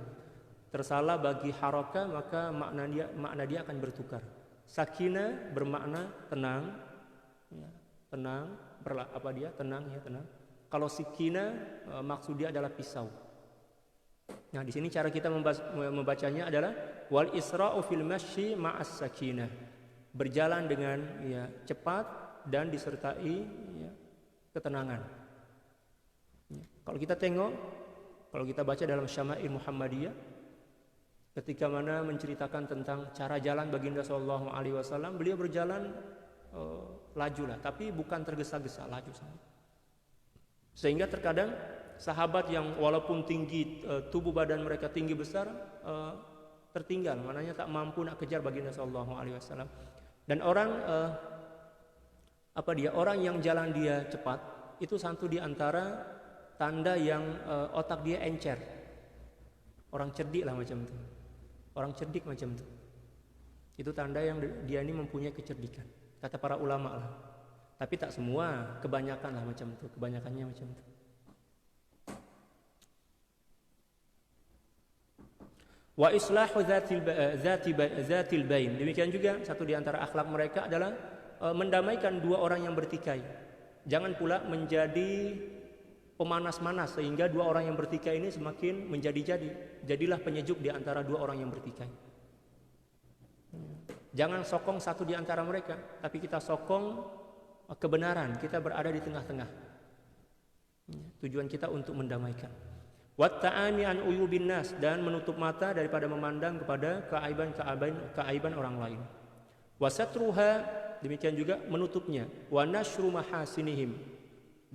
Tersalah bagi harakah maka makna dia akan bertukar. Sakina bermakna tenang, ya, tenang, tenang ya tenang. Kalau sikina maksud dia adalah pisau. Nah di sini cara kita membacanya adalah wal isra'u fil masyi ma'as sakinah. Berjalan dengan ya cepat dan disertai ya, ketenangan. Ya. Kalau kita tengok, kalau kita baca dalam Syama'il Muhammadiyah, ketika mana menceritakan tentang cara jalan baginda sallallahu alaihi wasallam, beliau berjalan laju lah, tapi bukan tergesa-gesa, laju saja. Sehingga terkadang sahabat yang walaupun tinggi tubuh badan mereka tinggi besar tertinggal, maknanya tak mampu nak kejar baginda sallallahu alaihi wasallam. Dan orang orang yang jalan dia cepat itu satu di antara tanda yang otak dia encer. Orang cerdik lah macam itu. Orang cerdik macam itu. Itu tanda yang dia ini mempunyai kecerdikan. Kata para ulama lah. Tapi tak semua, kebanyakan lah macam itu. Kebanyakannya macam itu. Wa islahu zatil bain. Demikian juga satu di antara akhlak mereka adalah mendamaikan dua orang yang bertikai. Jangan pula menjadi pemanas-manas sehingga dua orang yang bertikai ini semakin menjadi-jadi. Jadilah penyejuk di antara dua orang yang bertikai. Jangan sokong satu di antara mereka, tapi kita sokong kebenaran, kita berada di tengah-tengah. Tujuan kita untuk mendamaikan. Watta'ami an uyubin nas, dan menutup mata daripada memandang kepada keaiban orang lain. Wasatruha, demikian juga menutupnya. Wa nashru mahasinihim,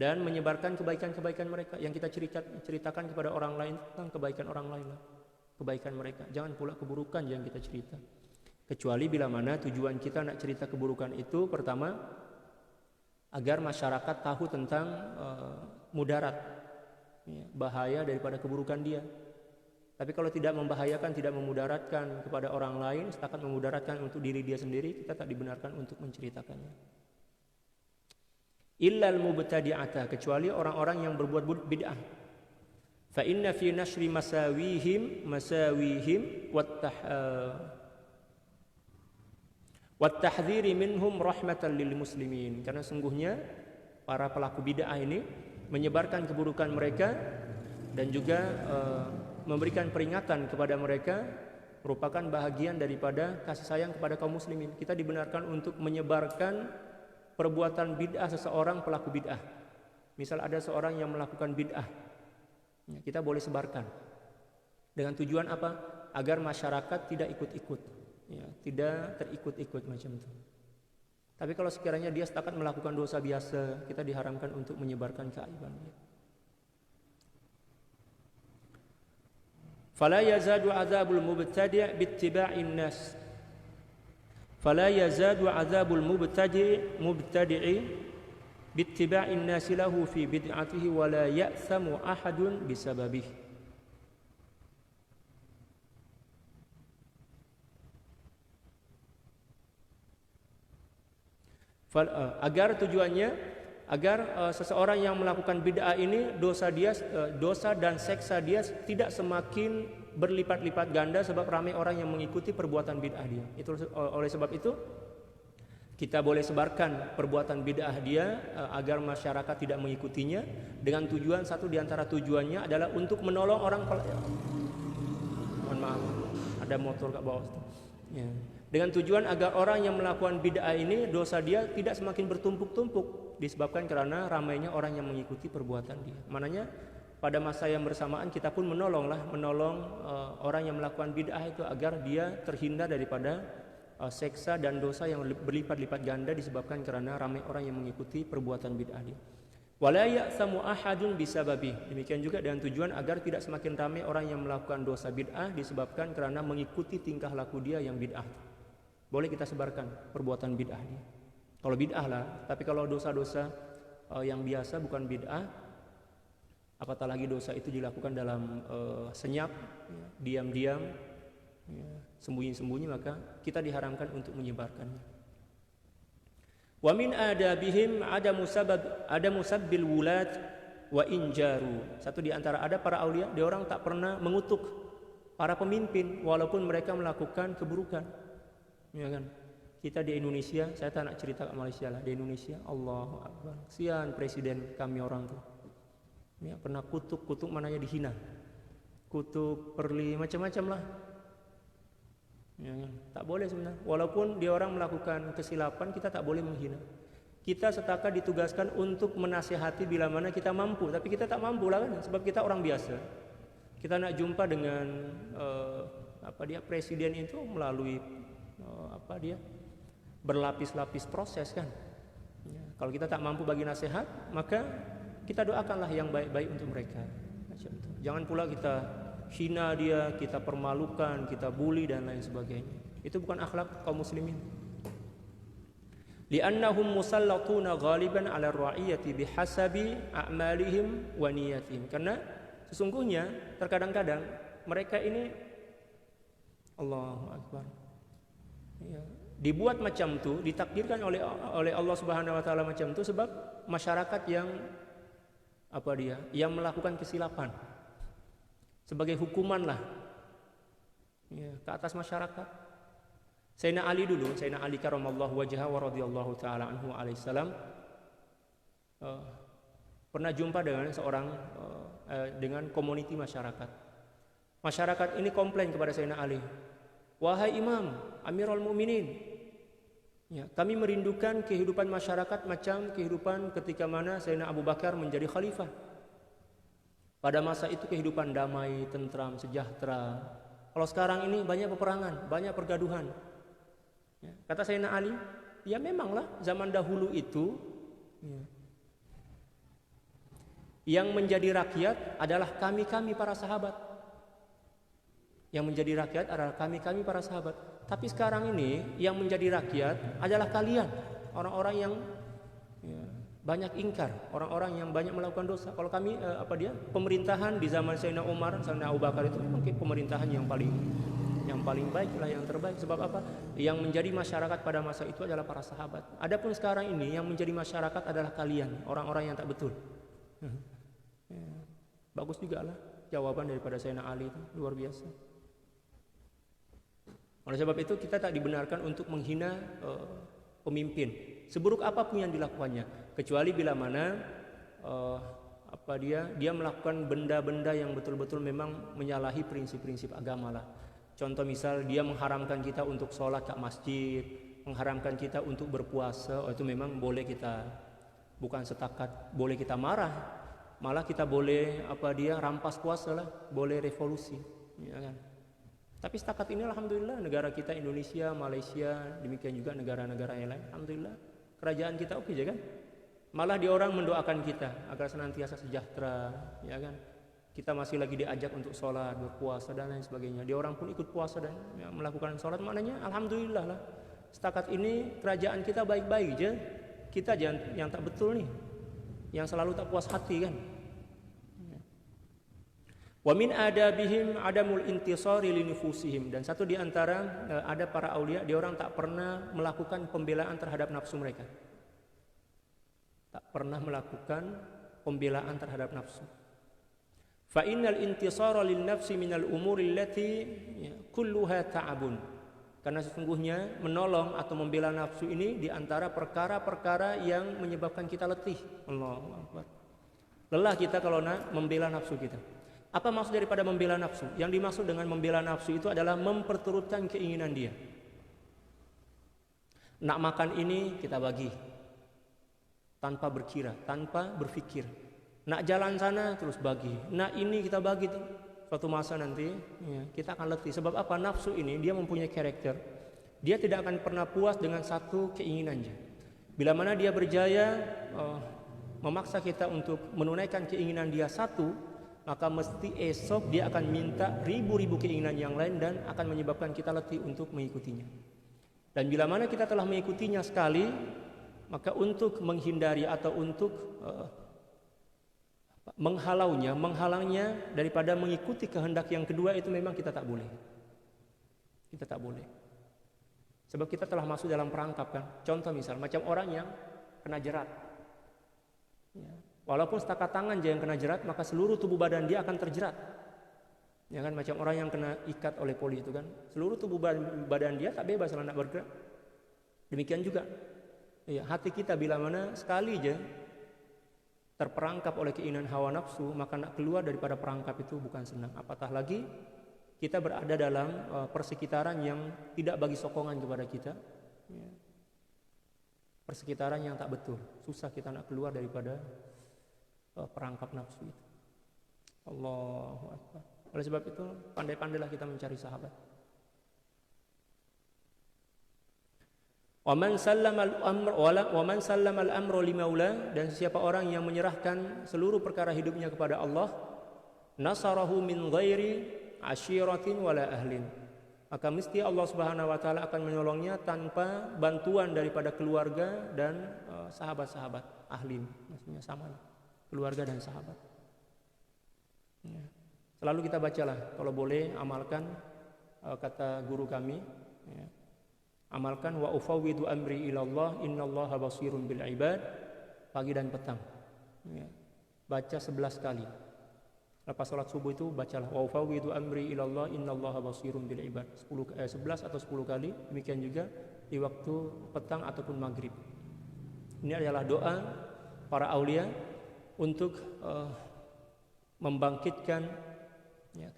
dan menyebarkan kebaikan-kebaikan mereka yang kita ceritakan kepada orang lain tentang kebaikan orang lain lah. Kebaikan mereka, jangan pula keburukan yang kita cerita. Kecuali bila mana tujuan kita nak cerita keburukan itu pertama agar masyarakat tahu tentang mudarat, ya, bahaya daripada keburukan dia. Tapi kalau tidak membahayakan, tidak memudaratkan kepada orang lain, setakat memudaratkan untuk diri dia sendiri, kita tak dibenarkan untuk menceritakannya. Illal mubtadi'ata, kecuali orang-orang yang berbuat bid'ah. Fa inna fi nashri masawihim wattahdhiri minhum rahmatan lil muslimin. Karena sungguhnya para pelaku bid'ah ini menyebarkan keburukan mereka dan juga memberikan peringatan kepada mereka merupakan bahagian daripada kasih sayang kepada kaum muslimin. Kita dibenarkan untuk menyebarkan perbuatan bid'ah seseorang pelaku bid'ah. Misal ada seorang yang melakukan bid'ah, kita boleh sebarkan. Dengan tujuan apa? Agar masyarakat tidak ikut-ikut, tidak terikut-ikut macam itu. Tapi kalau sekiranya dia setakat melakukan dosa biasa, kita diharamkan untuk menyebarkan keaibannya. Fala yazadu azabul mubtadi' bittiba'in nas. Fala yazadu azabul mubtadi'i bittiba'in nas lahu fi bid'atihi wa la ya'samu ahadun bisababihi. Agar tujuannya agar seseorang yang melakukan bid'ah ini dosa dan seksa dia tidak semakin berlipat-lipat ganda sebab ramai orang yang mengikuti perbuatan bid'ah dia. Itu oleh sebab itu kita boleh sebarkan perbuatan bid'ah dia agar masyarakat tidak mengikutinya dengan tujuan, satu di antara tujuannya adalah untuk menolong orang. Mohon maaf, ada motor kat bawah itu. Ya. Dengan tujuan agar orang yang melakukan bid'ah ini dosa dia tidak semakin bertumpuk-tumpuk disebabkan karena ramainya orang yang mengikuti perbuatan dia. Maknanya pada masa yang bersamaan kita pun menolong orang yang melakukan bid'ah itu agar dia terhindar daripada seksa dan dosa yang berlipat-lipat ganda disebabkan karena ramai orang yang mengikuti perbuatan bid'ah dia. Wala ya'samu ahadun bisababi. Demikian juga dengan tujuan agar tidak semakin ramai orang yang melakukan dosa bid'ah disebabkan karena mengikuti tingkah laku dia yang bid'ah. Boleh kita sebarkan perbuatan bid'ah dia. Kalau bid'ah lah, tapi kalau dosa-dosa yang biasa bukan bid'ah, apatah lagi dosa itu dilakukan dalam senyap, diam-diam, sembunyi-sembunyi, maka kita diharamkan untuk menyebarkannya. Wa min adabihim adamu sabbil wulat wa injaru. Satu di antara ada para aulia, dia orang tak pernah mengutuk para pemimpin walaupun mereka melakukan keburukan. Ya kan? Kita di Indonesia, saya tak nak cerita ke Malaysia lah. Di Indonesia, Allahu Akbar. Kesian presiden kami orang tu. Ya, pernah kutuk mananya dihina. Kutuk, perli, macam-macam lah. Ya kan? Tak boleh sebenarnya. Walaupun dia orang melakukan kesilapan, kita tak boleh menghina. Kita setakat ditugaskan untuk menasihati bila mana kita mampu. Tapi kita tak mampu lah kan, sebab kita orang biasa. Kita nak jumpa dengan presiden itu melalui berlapis-lapis proses kan. Ya, kalau kita tak mampu bagi nasihat, maka kita doakanlah yang baik-baik untuk mereka. Macam itu. Jangan pula kita hina dia, kita permalukan, kita bully dan lain sebagainya. Itu bukan akhlak kaum muslimin. Li'annahum musallatuna ghaliban 'ala ar-ra'iyati bihasabi a'malihim wa niyatihim. Karena sesungguhnya terkadang-kadang mereka ini Allahu Akbar. Ya, dibuat macam tu, ditakdirkan oleh Allah Subhanahu wa taala macam tu sebab masyarakat yang yang melakukan kesilapan. Sebagai hukuman lah ke atas masyarakat. Sayyidina Ali karamallahu wajhahu wa radhiyallahu taala anhu alaihi salam pernah jumpa dengan seorang dengan komuniti masyarakat. Masyarakat ini komplain kepada Sayyidina Ali, "Wahai Imam, Amirul Mukminin, ya, kami merindukan kehidupan masyarakat macam kehidupan ketika mana Sayyidina Abu Bakar menjadi khalifah. Pada masa itu kehidupan damai, tentram, sejahtera. Kalau sekarang ini banyak peperangan, banyak pergaduhan." Ya, kata Sayyidina Ali, ya memanglah zaman dahulu itu yang menjadi rakyat adalah kami-kami para sahabat. Yang menjadi rakyat adalah kami-kami para sahabat. Tapi sekarang ini yang menjadi rakyat adalah kalian, orang-orang yang banyak ingkar, orang-orang yang banyak melakukan dosa. Kalau kami pemerintahan di zaman Sayyidina Umar, Sayyidina Abu Bakar itu memang pemerintahan yang paling baik lah, yang terbaik. Sebab apa? Yang menjadi masyarakat pada masa itu adalah para sahabat. Adapun sekarang ini yang menjadi masyarakat adalah kalian, orang-orang yang tak betul. Bagus juga lah jawaban daripada Sayyidina Ali itu, luar biasa. Oleh sebab itu kita tak dibenarkan untuk menghina pemimpin, seburuk apapun yang dilakukannya, kecuali bila mana dia melakukan benda-benda yang betul-betul memang menyalahi prinsip-prinsip agama lah. Contoh misal dia mengharamkan kita untuk sholat ke masjid, mengharamkan kita untuk berpuasa, itu memang boleh kita, bukan setakat boleh kita marah, malah kita boleh rampas puasa lah, boleh revolusi, ya kan. Tapi setakat ini alhamdulillah negara kita Indonesia, Malaysia, demikian juga negara-negara yang lain, alhamdulillah kerajaan kita oke aja kan. Malah dia orang mendoakan kita agar senantiasa sejahtera, ya kan. Kita masih lagi diajak untuk sholat, berpuasa dan lain sebagainya. Dia orang pun ikut puasa dan melakukan sholat, maknanya alhamdulillah lah. Setakat ini kerajaan kita baik-baik aja. Kita yang tak betul nih, yang selalu tak puas hati kan. Wa min adabihim adamul intisari li nufusihim, dan satu di antara ada para aulia, dia orang tak pernah melakukan pembelaan terhadap nafsu mereka. Tak pernah melakukan pembelaan terhadap nafsu. Fa innal intisara lin nafsi minal umuri allati kulluha ta'abun. Karena sesungguhnya menolong atau membela nafsu ini di antara perkara-perkara yang menyebabkan kita letih. Allahu Akbar. Lelah kita kalau nak membela nafsu kita. Apa maksud daripada membela nafsu? Yang dimaksud dengan membela nafsu itu adalah memperturutkan keinginan dia. Nak makan ini kita bagi tanpa berkira, tanpa berfikir. Nak jalan sana terus bagi. Nak ini kita bagi tuh. Suatu masa nanti kita akan letih. Sebab apa? Nafsu ini dia mempunyai karakter. Dia tidak akan pernah puas dengan satu keinginannya. Bila mana dia berjaya memaksa kita untuk menunaikan keinginan dia satu, maka mesti esok dia akan minta ribu-ribu keinginan yang lain dan akan menyebabkan kita letih untuk mengikutinya. Dan bila mana kita telah mengikutinya sekali, maka untuk menghindari atau untuk menghalangnya daripada mengikuti kehendak yang kedua, itu memang kita tak boleh. Kita tak boleh. Sebab kita telah masuk dalam perangkap kan. Contoh misal macam orang yang kena jerat. Ya. Walaupun setakat tangan aja yang kena jerat, maka seluruh tubuh badan dia akan terjerat. Ya kan, macam orang yang kena ikat oleh polisi itu kan, seluruh tubuh badan dia tak bebas kalau nak bergerak. Demikian juga ya, hati kita bila mana sekali aja terperangkap oleh keinginan hawa nafsu, maka nak keluar daripada perangkap itu bukan senang. Apatah lagi kita berada dalam persekitaran yang tidak bagi sokongan kepada kita, ya. Persekitaran yang tak betul, susah kita nak keluar daripada perangkap nafsu itu. Allahu Akbar. Oleh sebab itu pandai-pandailah kita mencari sahabat. Wa man sallama al-amra li maula, dan siapa orang yang menyerahkan seluruh perkara hidupnya kepada Allah, nasarahu min ghairi ashiratin wala ahlin, maka mesti Allah Subhanahu wa taala akan menolongnya tanpa bantuan daripada keluarga dan sahabat-sahabat. Ahlin maksudnya sama, keluarga dan sahabat. Ya. Selalu kita bacalah, kalau boleh amalkan kata guru kami, ya. Amalkan wa ufawwidu amri ilallah innallaha basirun bil ibad, pagi dan petang. Ya. Baca 11 kali. Lepas salat subuh itu bacalah wa ufawwidu amri ilallah innallaha basirun bil ibad 11 atau 10 kali. Demikian juga di waktu petang ataupun maghrib. Ini adalah doa para aulia untuk membangkitkan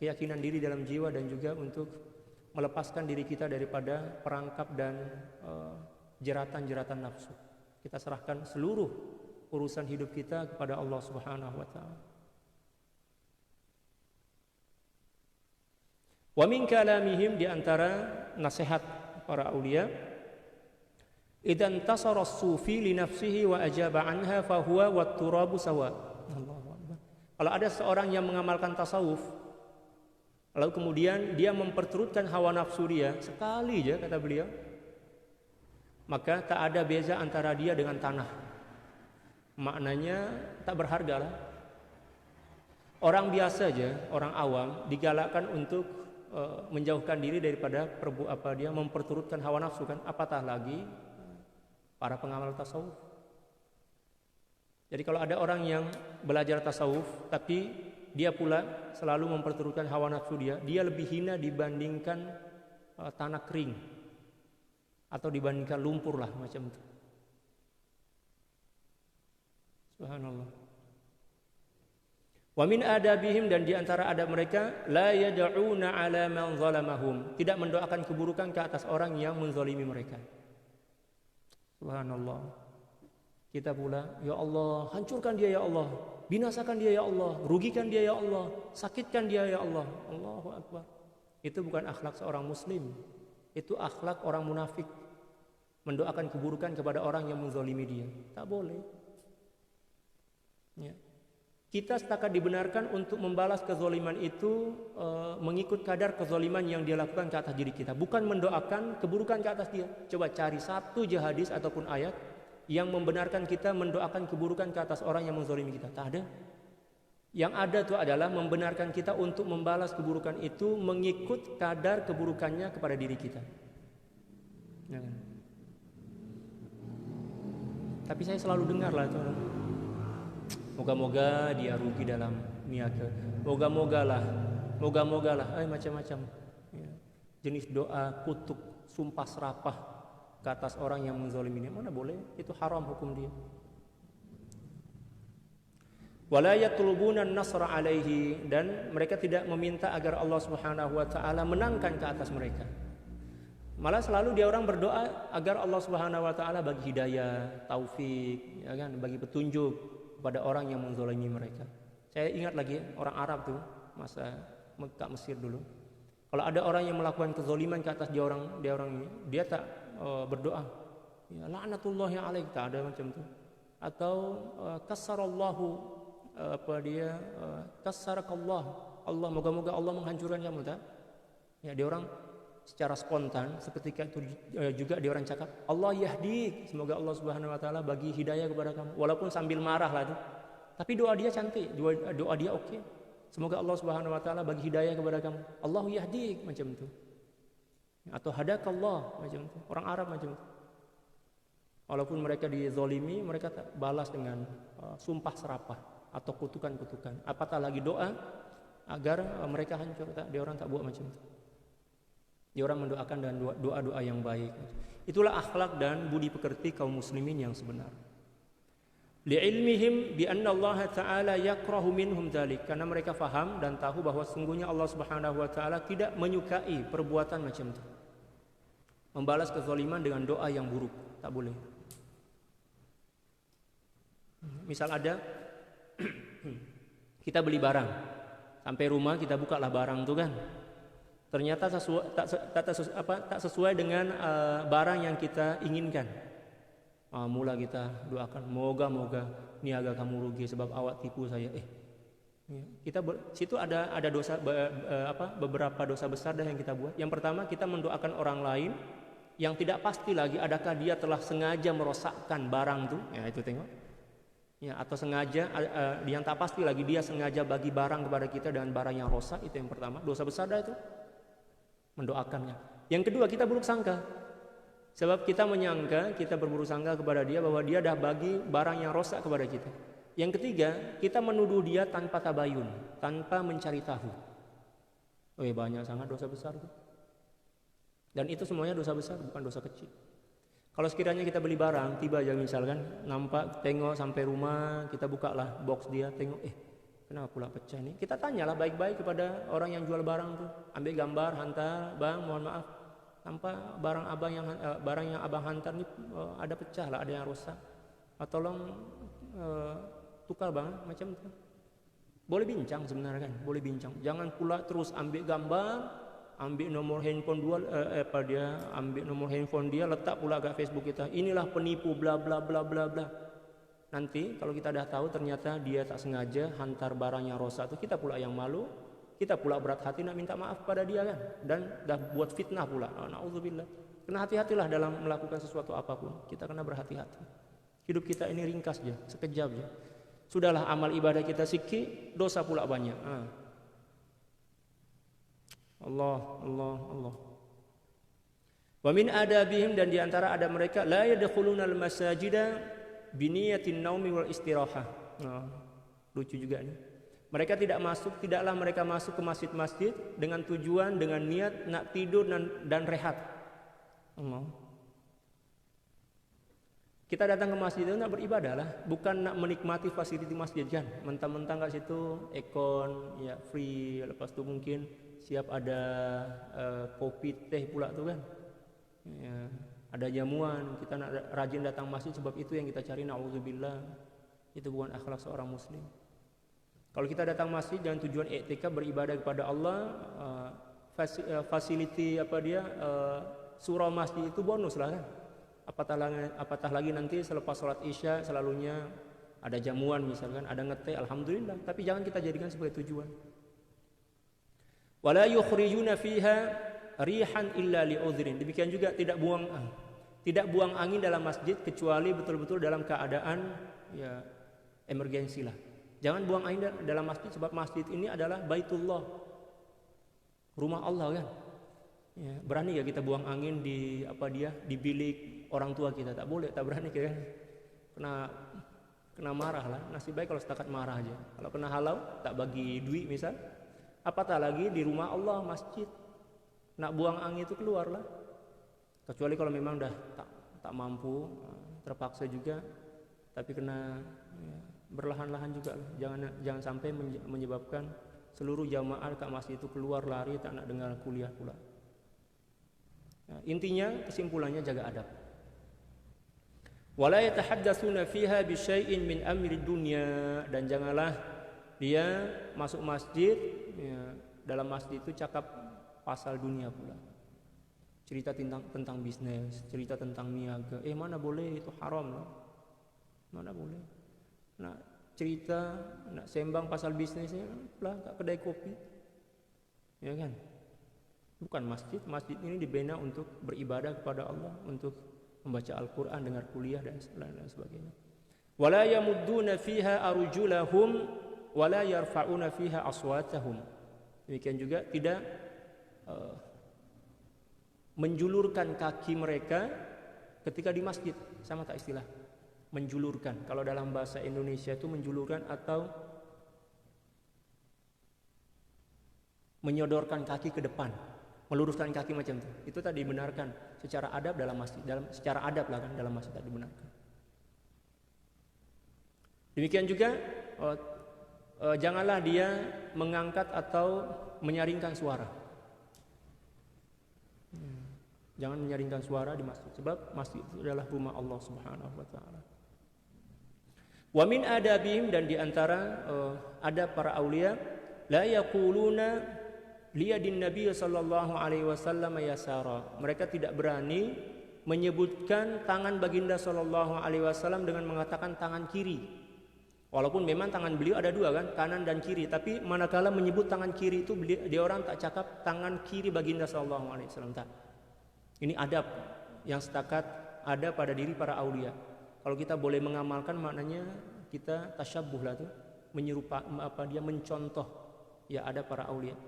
keyakinan diri dalam jiwa dan juga untuk melepaskan diri kita daripada perangkap dan jeratan-jeratan nafsu. Kita serahkan seluruh urusan hidup kita kepada Allah Subhanahu wa taala. Wa min kalamihim, di antara nasihat para aulia, idan tasara as-sufi li nafsihi wa ajaba anha fa huwa wat turabu sawa. Allahu Akbar. Kalau ada seorang yang mengamalkan tasawuf lalu kemudian dia memperturutkan hawa nafsu dia sekali aja, kata beliau, maka tak ada beza antara dia dengan tanah. Maknanya tak berharga lah. Orang biasa aja, orang awam digalakkan untuk menjauhkan diri daripada dia memperturutkan hawa nafsu kan, apatah lagi para pengamal tasawuf. Jadi kalau ada orang yang belajar tasawuf tapi dia pula selalu memperturutkan hawa nafsu dia lebih hina dibandingkan tanah kering atau dibandingkan lumpur lah macam itu. Subhanallah. Wa min adabihim, dan di antara adab mereka, la yad'una 'ala man zalamahum, tidak mendoakan keburukan ke atas orang yang menzalimi mereka. Subhanallah. Kita pula, ya Allah, hancurkan dia ya Allah, binasakan dia ya Allah, rugikan dia ya Allah, sakitkan dia ya Allah. Allahu akbar. Itu bukan akhlak seorang muslim. Itu akhlak orang munafik. Mendoakan keburukan kepada orang yang menzalimi dia. Tak boleh. Ya. Kita setakat dibenarkan untuk membalas kezaliman itu mengikut kadar kezaliman yang dia lakukan ke atas diri kita, bukan mendoakan keburukan ke atas dia. Coba cari satu je hadis ataupun ayat yang membenarkan kita mendoakan keburukan ke atas orang yang menzalimi kita. Tak ada. Yang ada itu adalah membenarkan kita untuk membalas keburukan itu mengikut kadar keburukannya kepada diri kita. Ya kan? Tapi saya selalu dengar lah itu, moga-moga dia rugi dalam niaga, moga-moga lah, macam-macam. Ya. Jenis doa kutuk, sumpah serapah ke atas orang yang menzalimi dia, mana boleh? Itu haram hukum dia. Wala yatlubuna an-nasra alaihi, dan mereka tidak meminta agar Allah Subhanahu wa taala menangkan ke atas mereka. Malah selalu dia orang berdoa agar Allah Subhanahu wa taala bagi hidayah, taufik, ya kan, bagi petunjuk pada orang yang menzalimi mereka. Saya ingat lagi orang Arab tuh masa Mekah Mesir dulu. Kalau ada orang yang melakukan kezaliman ke atas dia orang ini, dia tak berdoa, ya laknatullahi alaik, tak ada macam itu. Atau kassarallahu kassarakallah, Allah, moga-moga Allah menghancurkan kamu, tak? Ya, dia orang secara spontan seketika itu juga dia orang cakap, Allah yahdik, semoga Allah Subhanahu wa taala bagi hidayah kepada kamu, walaupun sambil marah lah tuh. Tapi doa dia cantik, doa dia oke. Semoga Allah Subhanahu wa taala bagi hidayah kepada kamu. Allahu yahdik, macam itu. Atau hadakallah, macam itu. Orang Arab macam itu. Walaupun mereka dizalimi, mereka balas dengan sumpah serapah atau kutukan-kutukan. Apatah lagi doa agar mereka hancur, dia orang tak buat macam itu. Dia orang mendoakan dan doa-doa yang baik. Itulah akhlak dan budi pekerti kaum muslimin yang sebenar. Li'ilmihim bi anna Allah Ta'ala yakrahu minhum dzalik, karena mereka faham dan tahu bahwa sungguhnya Allah Subhanahu wa taala tidak menyukai perbuatan macam itu. Membalas kezaliman dengan doa yang buruk, tak boleh. Misal ada kita beli barang, sampai rumah kita bukalah barang itu kan, ternyata tak sesuai dengan barang yang kita inginkan. Mula kita doakan, moga-moga niaga kamu rugi sebab awak tipu saya. Situ ada dosa, beberapa dosa besar dah yang kita buat. Yang pertama, kita mendoakan orang lain yang tidak pasti lagi adakah dia telah sengaja merosakkan barang itu. Ya itu tengok. Ya, atau sengaja yang tak pasti lagi dia sengaja bagi barang kepada kita dengan barang yang rosak. Itu yang pertama, dosa besar dah itu, mendoakannya. Yang kedua, kita buruk sangka. Sebab kita menyangka, kita berburuk sangka kepada dia bahwa dia dah bagi barang yang rosak kepada kita. Yang ketiga, kita menuduh dia tanpa tabayun, tanpa mencari tahu. Banyak sangat dosa besar itu. Dan itu semuanya dosa besar, bukan dosa kecil. Kalau sekiranya kita beli barang, tiba aja misalkan, nampak, tengok sampai rumah, kita bukalah box dia, tengok, kenapa pula pecah ini? Kita tanyalah baik-baik kepada orang yang jual barang tuh, ambil gambar, hantar, bang, mohon maaf, nampak barang yang abang hantar ini ada pecah lah, ada yang rusak. Tolong tukar bang, macam itu. Boleh bincang sebenarnya kan, boleh bincang. Jangan pula terus ambil gambar, ambil nomor handphone ambil nomor handphone dia, letak pula ke Facebook kita. Inilah penipu bla bla bla bla bla. Nanti kalau kita dah tahu ternyata dia tak sengaja hantar barang yang rosak itu, kita pula yang malu, kita pula berat hati nak minta maaf pada dia kan, dan dah buat fitnah pula. Nauzubillah. Kena hati-hatilah dalam melakukan sesuatu apapun. Kita kena berhati-hati. Hidup kita ini ringkas je, sekejap je. Sudahlah amal ibadah kita sikit, dosa pula banyak. Allah. Wa min adabihim, dan diantara adab mereka, la yadkhuluna al-masajida biniyatin naumi wal istirahah. Lucu juga ini. Tidaklah mereka masuk ke masjid-masjid dengan tujuan, dengan niat nak tidur dan rehat. Allah. Kita datang ke masjid itu nak beribadah lah, bukan nak menikmati fasilitas masjid kan. Mentang-mentang kat situ ekon ya free, lepas tu mungkin siap ada kopi teh pula tu kan. Ya, ada jamuan, kita nak rajin datang masjid sebab itu yang kita cari, naudzubillah. Itu bukan akhlak seorang muslim. Kalau kita datang masjid dengan tujuan i'tikaf beribadah kepada Allah, fasiliti surau masjid itu bonus lah kan. Apatah lagi nanti selepas sholat isya selalunya ada jamuan misalkan, ada ngeteh, alhamdulillah. Tapi jangan kita jadikan sebagai tujuan. Wala yukhrijuna fiha rihan illa li'udhrin. Demikian juga tidak buang angin dalam masjid kecuali betul-betul dalam keadaan ya emergensi lah. Jangan buang angin dalam masjid sebab masjid ini adalah Baitullah, rumah Allah kan. Ya, berani ya kita buang angin di bilik orang tua kita? Tak boleh, tak berani kan. Kena marah lah. Nasib baik kalau setakat marah aja. Kalau kena halau, tak bagi duit misal. Apatah lagi di rumah Allah, masjid. Nak buang angin itu keluarlah. Kecuali kalau memang dah tak mampu, terpaksa juga. Tapi kena berlahan-lahan juga. Jangan sampai menyebabkan seluruh jamaah ke masjid itu keluar lari, tak nak dengar kuliah pula. Nah, intinya kesimpulannya jaga adab. Wala yatahaddatsuna fiha bi syai'in min amri dunya, dan janganlah dia masuk masjid ya, dalam masjid itu cakap pasal dunia pula. Cerita tentang bisnis, cerita tentang niaga. Mana boleh, itu haram lah. Mana boleh. Nak cerita, nak sembang pasal bisnisnya lah kat kedai kopi. Ya kan? Bukan masjid. Masjid ini dibina untuk beribadah kepada Allah, untuk membaca Al-Quran, dengar kuliah dan lain sebagainya. Wala yamudduna fiha arjulahum wala yarfa'una fiha aswatahum. Demikian juga tidak menjulurkan kaki mereka ketika di masjid. Sama tak istilah menjulurkan? Kalau dalam bahasa Indonesia itu menjulurkan atau menyodorkan kaki ke depan, meluruskan kaki macam itu. Itu tak dibenarkan secara adab dalam masjid. Secara adab lah kan, dalam masjid tak dibenarkan. Demikian juga janganlah dia mengangkat atau menyaringkan suara. Jangan menyaringkan suara di masjid, sebab masjid itu adalah rumah Allah Subhanahu wa taala. Wa min adabihim, dan di antara adab para aulia, la yaquluna liyadin nabiy sallallahu alaihi wasallam yasara. Mereka tidak berani menyebutkan tangan baginda sallallahu alaihi wasallam dengan mengatakan tangan kiri. Walaupun memang tangan beliau ada dua kan, kanan dan kiri, tapi manakala menyebut tangan kiri itu dia orang tak cakap tangan kiri baginda sallallahu alaihi wasallam, tak. Ini adab yang setakat ada pada diri para aulia. Kalau kita boleh mengamalkan, maknanya kita tasyabbuh lah tuh, mencontoh ya ada para aulia.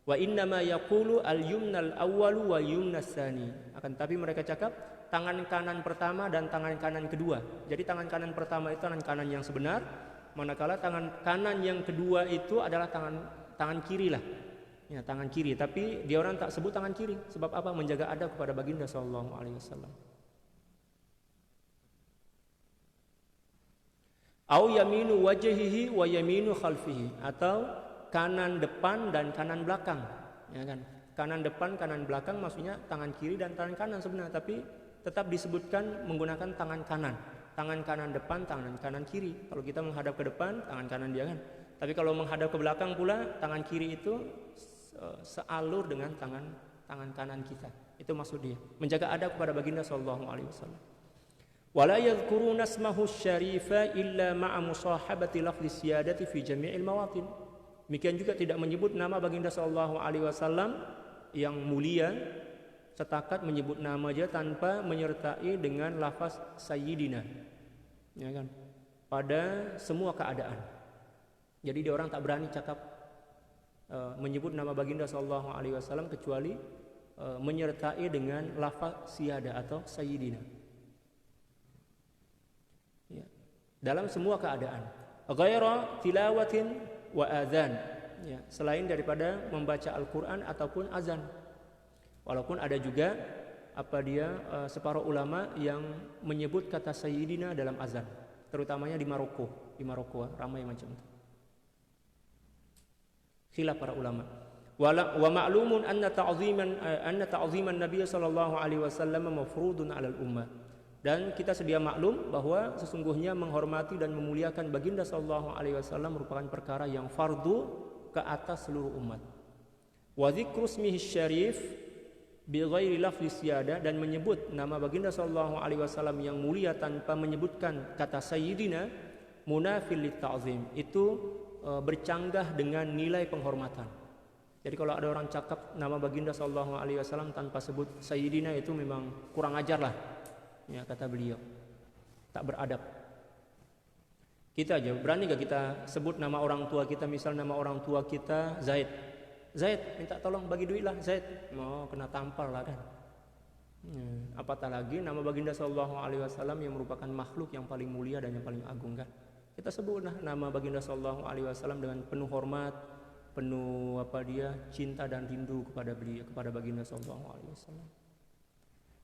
Wa inna ma yaqulu al-yumnal awwalu wa yumnas tsani. Akan tapi mereka cakap tangan kanan pertama dan tangan kanan kedua. Jadi tangan kanan pertama itu tangan kanan yang sebenar, manakala tangan kanan yang kedua itu adalah tangan kiri lah. Ya, tangan kiri, tapi dia orang tak sebut tangan kiri. Sebab apa? Menjaga adab kepada baginda sallallahu alaihi wasallam. Au yaminu wajhihi wa yaminu khalfihi, atau kanan depan dan kanan belakang, ya kan? Kanan depan, kanan belakang maksudnya tangan kiri dan tangan kanan sebenarnya, tapi tetap disebutkan menggunakan tangan kanan. Tangan kanan depan, tangan kanan kiri. Kalau kita menghadap ke depan, tangan kanan dia kan. Tapi kalau menghadap ke belakang pula, tangan kiri itu sealur dengan tangan kanan kita. Itu maksud dia. Menjaga adab kepada baginda sallallahu alaihi wasallam. Wala yadhkuruna ismahu syarifa illa ma'a musahabati lafzi siyadati fi jami'il mawatin. Demikian juga tidak menyebut nama baginda sallallahu alaihi wasallam yang mulia, setakat menyebut nama aja tanpa menyertai dengan lafaz sayyidina, ya kan, pada semua keadaan. Jadi dia orang tak berani cakap menyebut nama baginda sallallahu alaihi wasallam kecuali menyertai dengan lafaz siyada atau sayyidina, ya, dalam semua keadaan. Ghaira tilawatin wa adzan, ya, selain daripada membaca Al-Quran ataupun azan. Walaupun ada juga separuh ulama yang menyebut kata sayyidina dalam azan, terutamanya di Maroko. Di Maroko ramai macam itu. Khilaf para ulama. Wa ma'lumun anna ta'ziman Nabi sallallahu alaihi wasallam mafrudun 'alal ummah. Dan kita sedia maklum bahwa sesungguhnya menghormati dan memuliakan baginda sallallahu alaihi wasallam merupakan perkara yang fardu ke atas seluruh umat. Wa dzikru ismihi syarif bi ghairi lafzi siyada, dan menyebut nama baginda sallallahu alaihi wasallam yang mulia tanpa menyebutkan kata sayyidina munafil lit ta'zim, itu bercanggah dengan nilai penghormatan. Jadi kalau ada orang cakap nama baginda sallallahu alaihi wasallam tanpa sebut sayyidina, itu memang kurang ajar lah, ya, kata beliau, tak beradab. Kita aja berani gak kita sebut nama orang tua kita, misal nama orang tua kita Zaid, minta tolong bagi duit lah Zaid, mau kena tampar lah kan. Apatah lagi nama baginda sallallahu alaihi wasallam yang merupakan makhluk yang paling mulia dan yang paling agung kan. Kita sebut nama baginda sallallahu alaihi wasallam dengan penuh hormat, penuh cinta dan rindu kepada beliau, kepada baginda sallallahu alaihi wasallam.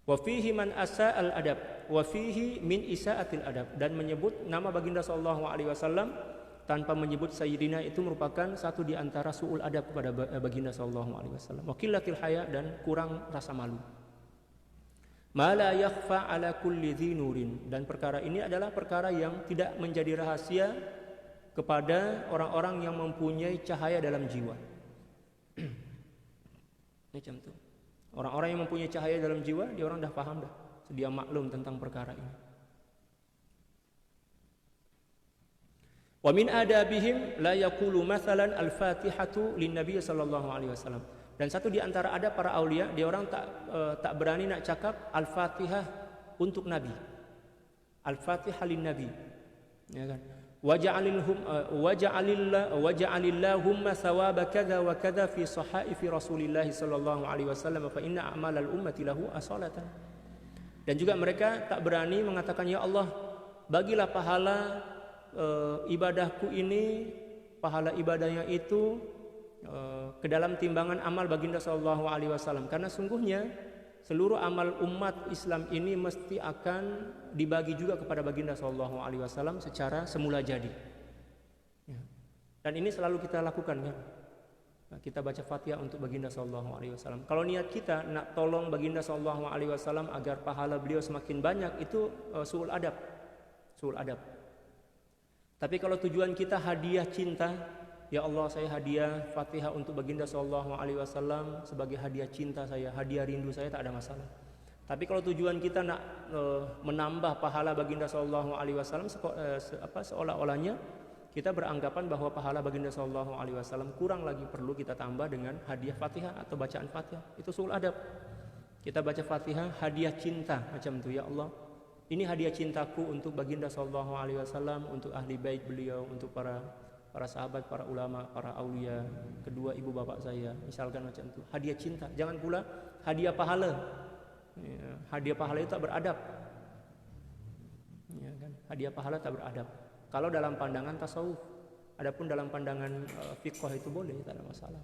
Wa fihi man asa'al adab wa fihi min isa'atil adab, dan menyebut nama baginda sallallahu alaihi wasallam tanpa menyebut sayyidina itu merupakan satu di antara su'ul adab kepada baginda sallallahu alaihi wasallam. Wa qillatil haya, dan kurang rasa malu. Ma la yakhfa ala kulli dhi nurin, dan perkara ini adalah perkara yang tidak menjadi rahasia kepada orang-orang yang mempunyai cahaya dalam jiwa. Macam tu. Orang-orang yang mempunyai cahaya dalam jiwa, dia orang dah faham dah, sedia maklum tentang perkara ini. Wa min adabihim la yaqulu mathalan al-Fatihatu lin-nabi sallallahu alaihi wasallam. Dan satu di antara adab para aulia, dia orang tak berani nak cakap al-Fatihah untuk nabi. Al-Fatihah lin-nabi. Ya kan? Waja'alillahumma thawaba kadza wa kadza fi sahaifi Rasulillah sallallahu alaihi wasallam fa inna a'malal ummati lahu asalatan. Dan juga mereka tak berani mengatakan, ya Allah, bagilah pahala ibadahku ini, pahala ibadahnya itu ke dalam timbangan amal baginda sallallahu alaihi wasallam, karena sungguhnya seluruh amal umat Islam ini mesti akan dibagi juga kepada baginda sallallahu alaihi wasallam secara semula jadi. Ya. Dan ini selalu kita lakukan kan. Nah, kita baca Fatihah untuk baginda sallallahu alaihi wasallam. Kalau niat kita nak tolong baginda sallallahu alaihi wasallam agar pahala beliau semakin banyak, itu su'ul adab. Su'ul adab. Tapi kalau tujuan kita hadiah cinta, ya Allah, saya hadiah Fatihah untuk baginda sallallahu alaihi wasallam sebagai hadiah cinta saya, hadiah rindu saya, tak ada masalah. Tapi kalau tujuan kita nak menambah pahala baginda sallallahu alaihi wasallam, seolah-olahnya kita beranggapan bahwa pahala baginda sallallahu alaihi wasallam kurang lagi, perlu kita tambah dengan hadiah Fatihah atau bacaan Fatihah. Itu su'ul adab. Kita baca Fatihah hadiah cinta macam tu, ya Allah, ini hadiah cintaku untuk baginda sallallahu alaihi wasallam, untuk ahli bait beliau, untuk para sahabat, para ulama, para aulia, kedua ibu bapak saya, misalkan macam itu. Hadiah cinta, jangan pula hadiah pahala. Ya, hadiah pahala itu tak beradab. Ya, kan? Hadiah pahala tak beradab. Kalau dalam pandangan tasawuf, adapun dalam pandangan fiqh itu boleh, tak ada masalah.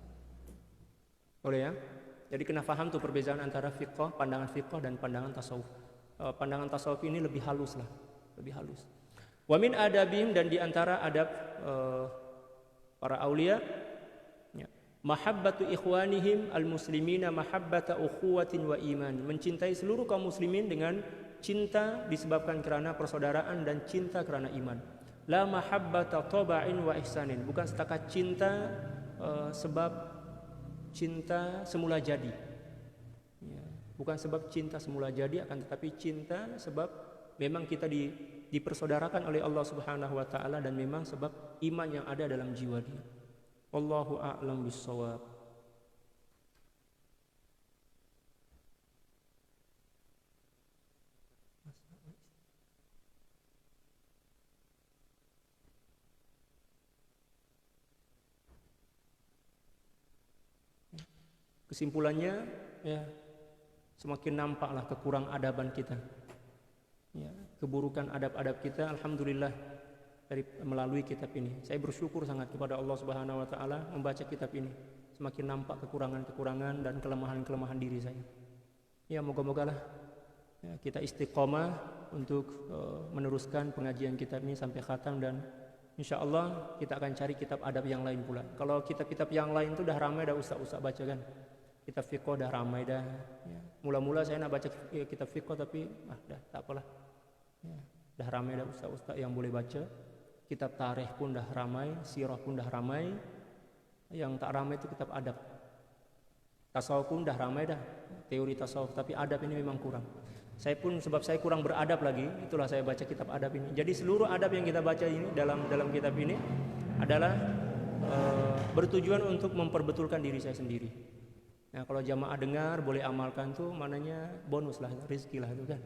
Boleh ya? Jadi kena faham tuh perbezaan antara fiqh, pandangan fiqh dan pandangan tasawuf. Pandangan tasawuf ini lebih halus lah, lebih halus. Wa min adabihim, dan di antara adab para aulia, ya, mahabbatu ikhwanihim al-muslimina mahabbata ukhuwatin wa iman, mencintai seluruh kaum muslimin dengan cinta disebabkan kerana persaudaraan dan cinta kerana iman. La mahabbata taba'in wa ihsanin, bukan setakat cinta sebab cinta semula jadi, ya, bukan sebab cinta semula jadi, akan tetapi cinta sebab memang kita dipersaudarakan oleh Allah Subhanahu wa taala, dan memang sebab iman yang ada dalam jiwa dia. Wallahu a'lam bissawab. Kesimpulannya, ya, semakin nampaklah kekurang adaban kita, ya, keburukan adab-adab kita. Alhamdulillah, melalui kitab ini saya bersyukur sangat kepada Allah Subhanahu wa taala, membaca kitab ini semakin nampak kekurangan-kekurangan dan kelemahan-kelemahan diri saya. Ya moga-moga lah ya, kita istiqomah untuk meneruskan pengajian kitab ini sampai khatam, dan insya Allah kita akan cari kitab adab yang lain pula. Kalau kitab-kitab yang lain itu dah ramai dah ustaz-ustaz baca kan. Kitab fiqh dah ramai dah. Ya. Mula-mula saya nak baca kitab fiqh tapi dah tak apalah. Ya. Dah ramai dah ustaz-ustaz yang boleh baca. Kitab tarikh pun dah ramai, sirah pun dah ramai. Yang tak ramai itu kitab adab. Tasawuf pun dah ramai dah, teori tasawuf, tapi adab ini memang kurang. Saya pun sebab saya kurang beradab lagi, itulah saya baca kitab adab ini. Jadi seluruh adab yang kita baca ini dalam kitab ini adalah bertujuan untuk memperbetulkan diri saya sendiri. Nah, kalau jamaah dengar boleh amalkan tuh maknanya bonus lah, rezeki lah itu kan.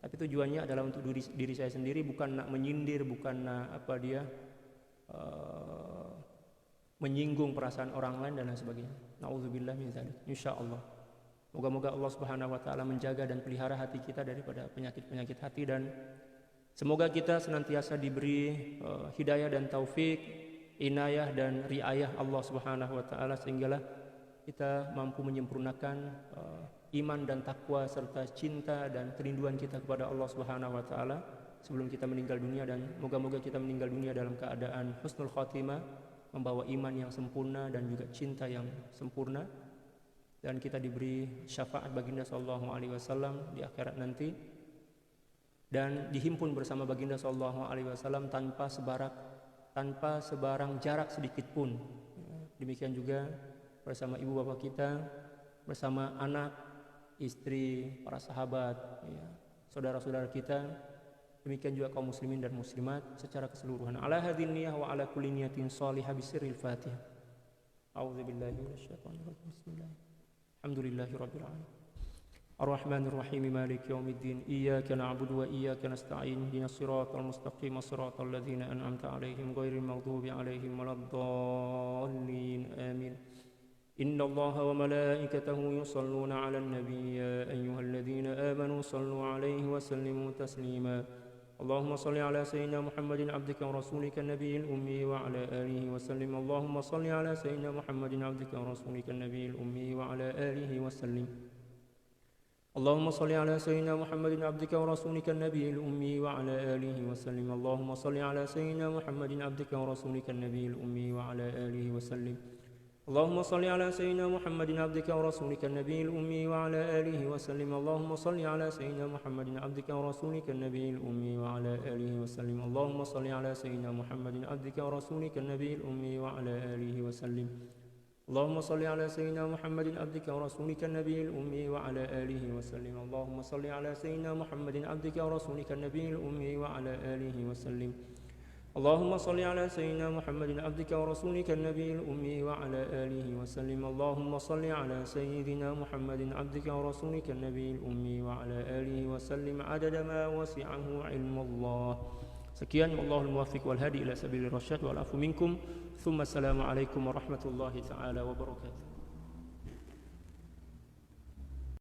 Tapi tujuannya adalah untuk diri saya sendiri, bukan nak menyindir, bukan nak menyinggung perasaan orang lain dan lain sebagainya. Nauzubillah min dzalik. Insyaallah. Moga-moga Allah Subhanahu wa taala menjaga dan pelihara hati kita daripada penyakit-penyakit hati, dan semoga kita senantiasa diberi hidayah dan taufik, inayah dan riayah Allah Subhanahu wa taala sehinggalah kita mampu menyempurnakan iman dan takwa serta cinta dan kerinduan kita kepada Allah Subhanahu wa taala sebelum kita meninggal dunia, dan moga-moga kita meninggal dunia dalam keadaan husnul khatimah, membawa iman yang sempurna dan juga cinta yang sempurna, dan kita diberi syafaat baginda sallallahu alaihi wasallam di akhirat nanti, dan dihimpun bersama baginda sallallahu alaihi wasallam tanpa sebarang jarak sedikit pun. Demikian juga bersama ibu bapak kita, bersama anak, istri, para sahabat, saudara-saudara kita. Demikian juga kaum muslimin dan muslimat secara keseluruhan. Ala hadhin niyah wa ala kulli niyatin salihah bisirril Fatihah. A'udzubillahi minasyaitonir rajim. Bismillah. Alhamdulillahirabbil alamin. Ar-Rahmanir Rahim, Maliki yaumiddin. Iyyaka na'budu wa iyyaka nasta'in. Ihdinas siratal mustaqim, siratal ladzina an'amta 'alaihim ghairil maghdubi 'alaihim waladdallin. Amin. Inna Allaha wa malaikatahu yusalluna 'alan nabiy, ya ayyuhalladzina amanu sallu 'alaihi wa sallimu taslima. اللهم صل على سيدنا محمد عبدك ورسولك النبي الأمي وعلى آله وسلم. اللهم صل على سيدنا محمد عبدك ورسولك النبي الأمي وعلى آله وسلم. اللهم صل على سيدنا محمد عبدك ورسولك النبي الأمي وعلى آله وسلم. اللهم صل على سيدنا محمد عبدك ورسولك النبي الأمي وعلى آله وسلم. اللهم صل على سيدنا محمد عبدك ورسولك النبي الأمي وعلى آله وسلم. اللهم صل على سيدنا محمد عبدك ورسولك النبي الأمي وعلى آله وسلم. اللهم صل على سيدنا محمد عبدك ورسولك النبي الأمي وعلى آله وسلم. اللهم صل على سيدنا محمد عبدك ورسولك النبي الأمي وعلى آله وسلم. اللهم صل على سيدنا محمد عبدك ورسولك النبي الأمي وعلى آله وسلم. اللهم صل على سيدنا محمد عبدك ورسولك النبي الأمي وعلى آله وسلم. اللهم صل على سيدنا محمد عبدك ورسولك النبي الأمي وعلى آله وسلم عدد ما وسعه علم الله. Sekian, wallahul muwaffiq wal hadi ila sabilir rasyad wal afu minkum. Tsumma assalamu alaikum warahmatullahi taala wabarakatuh.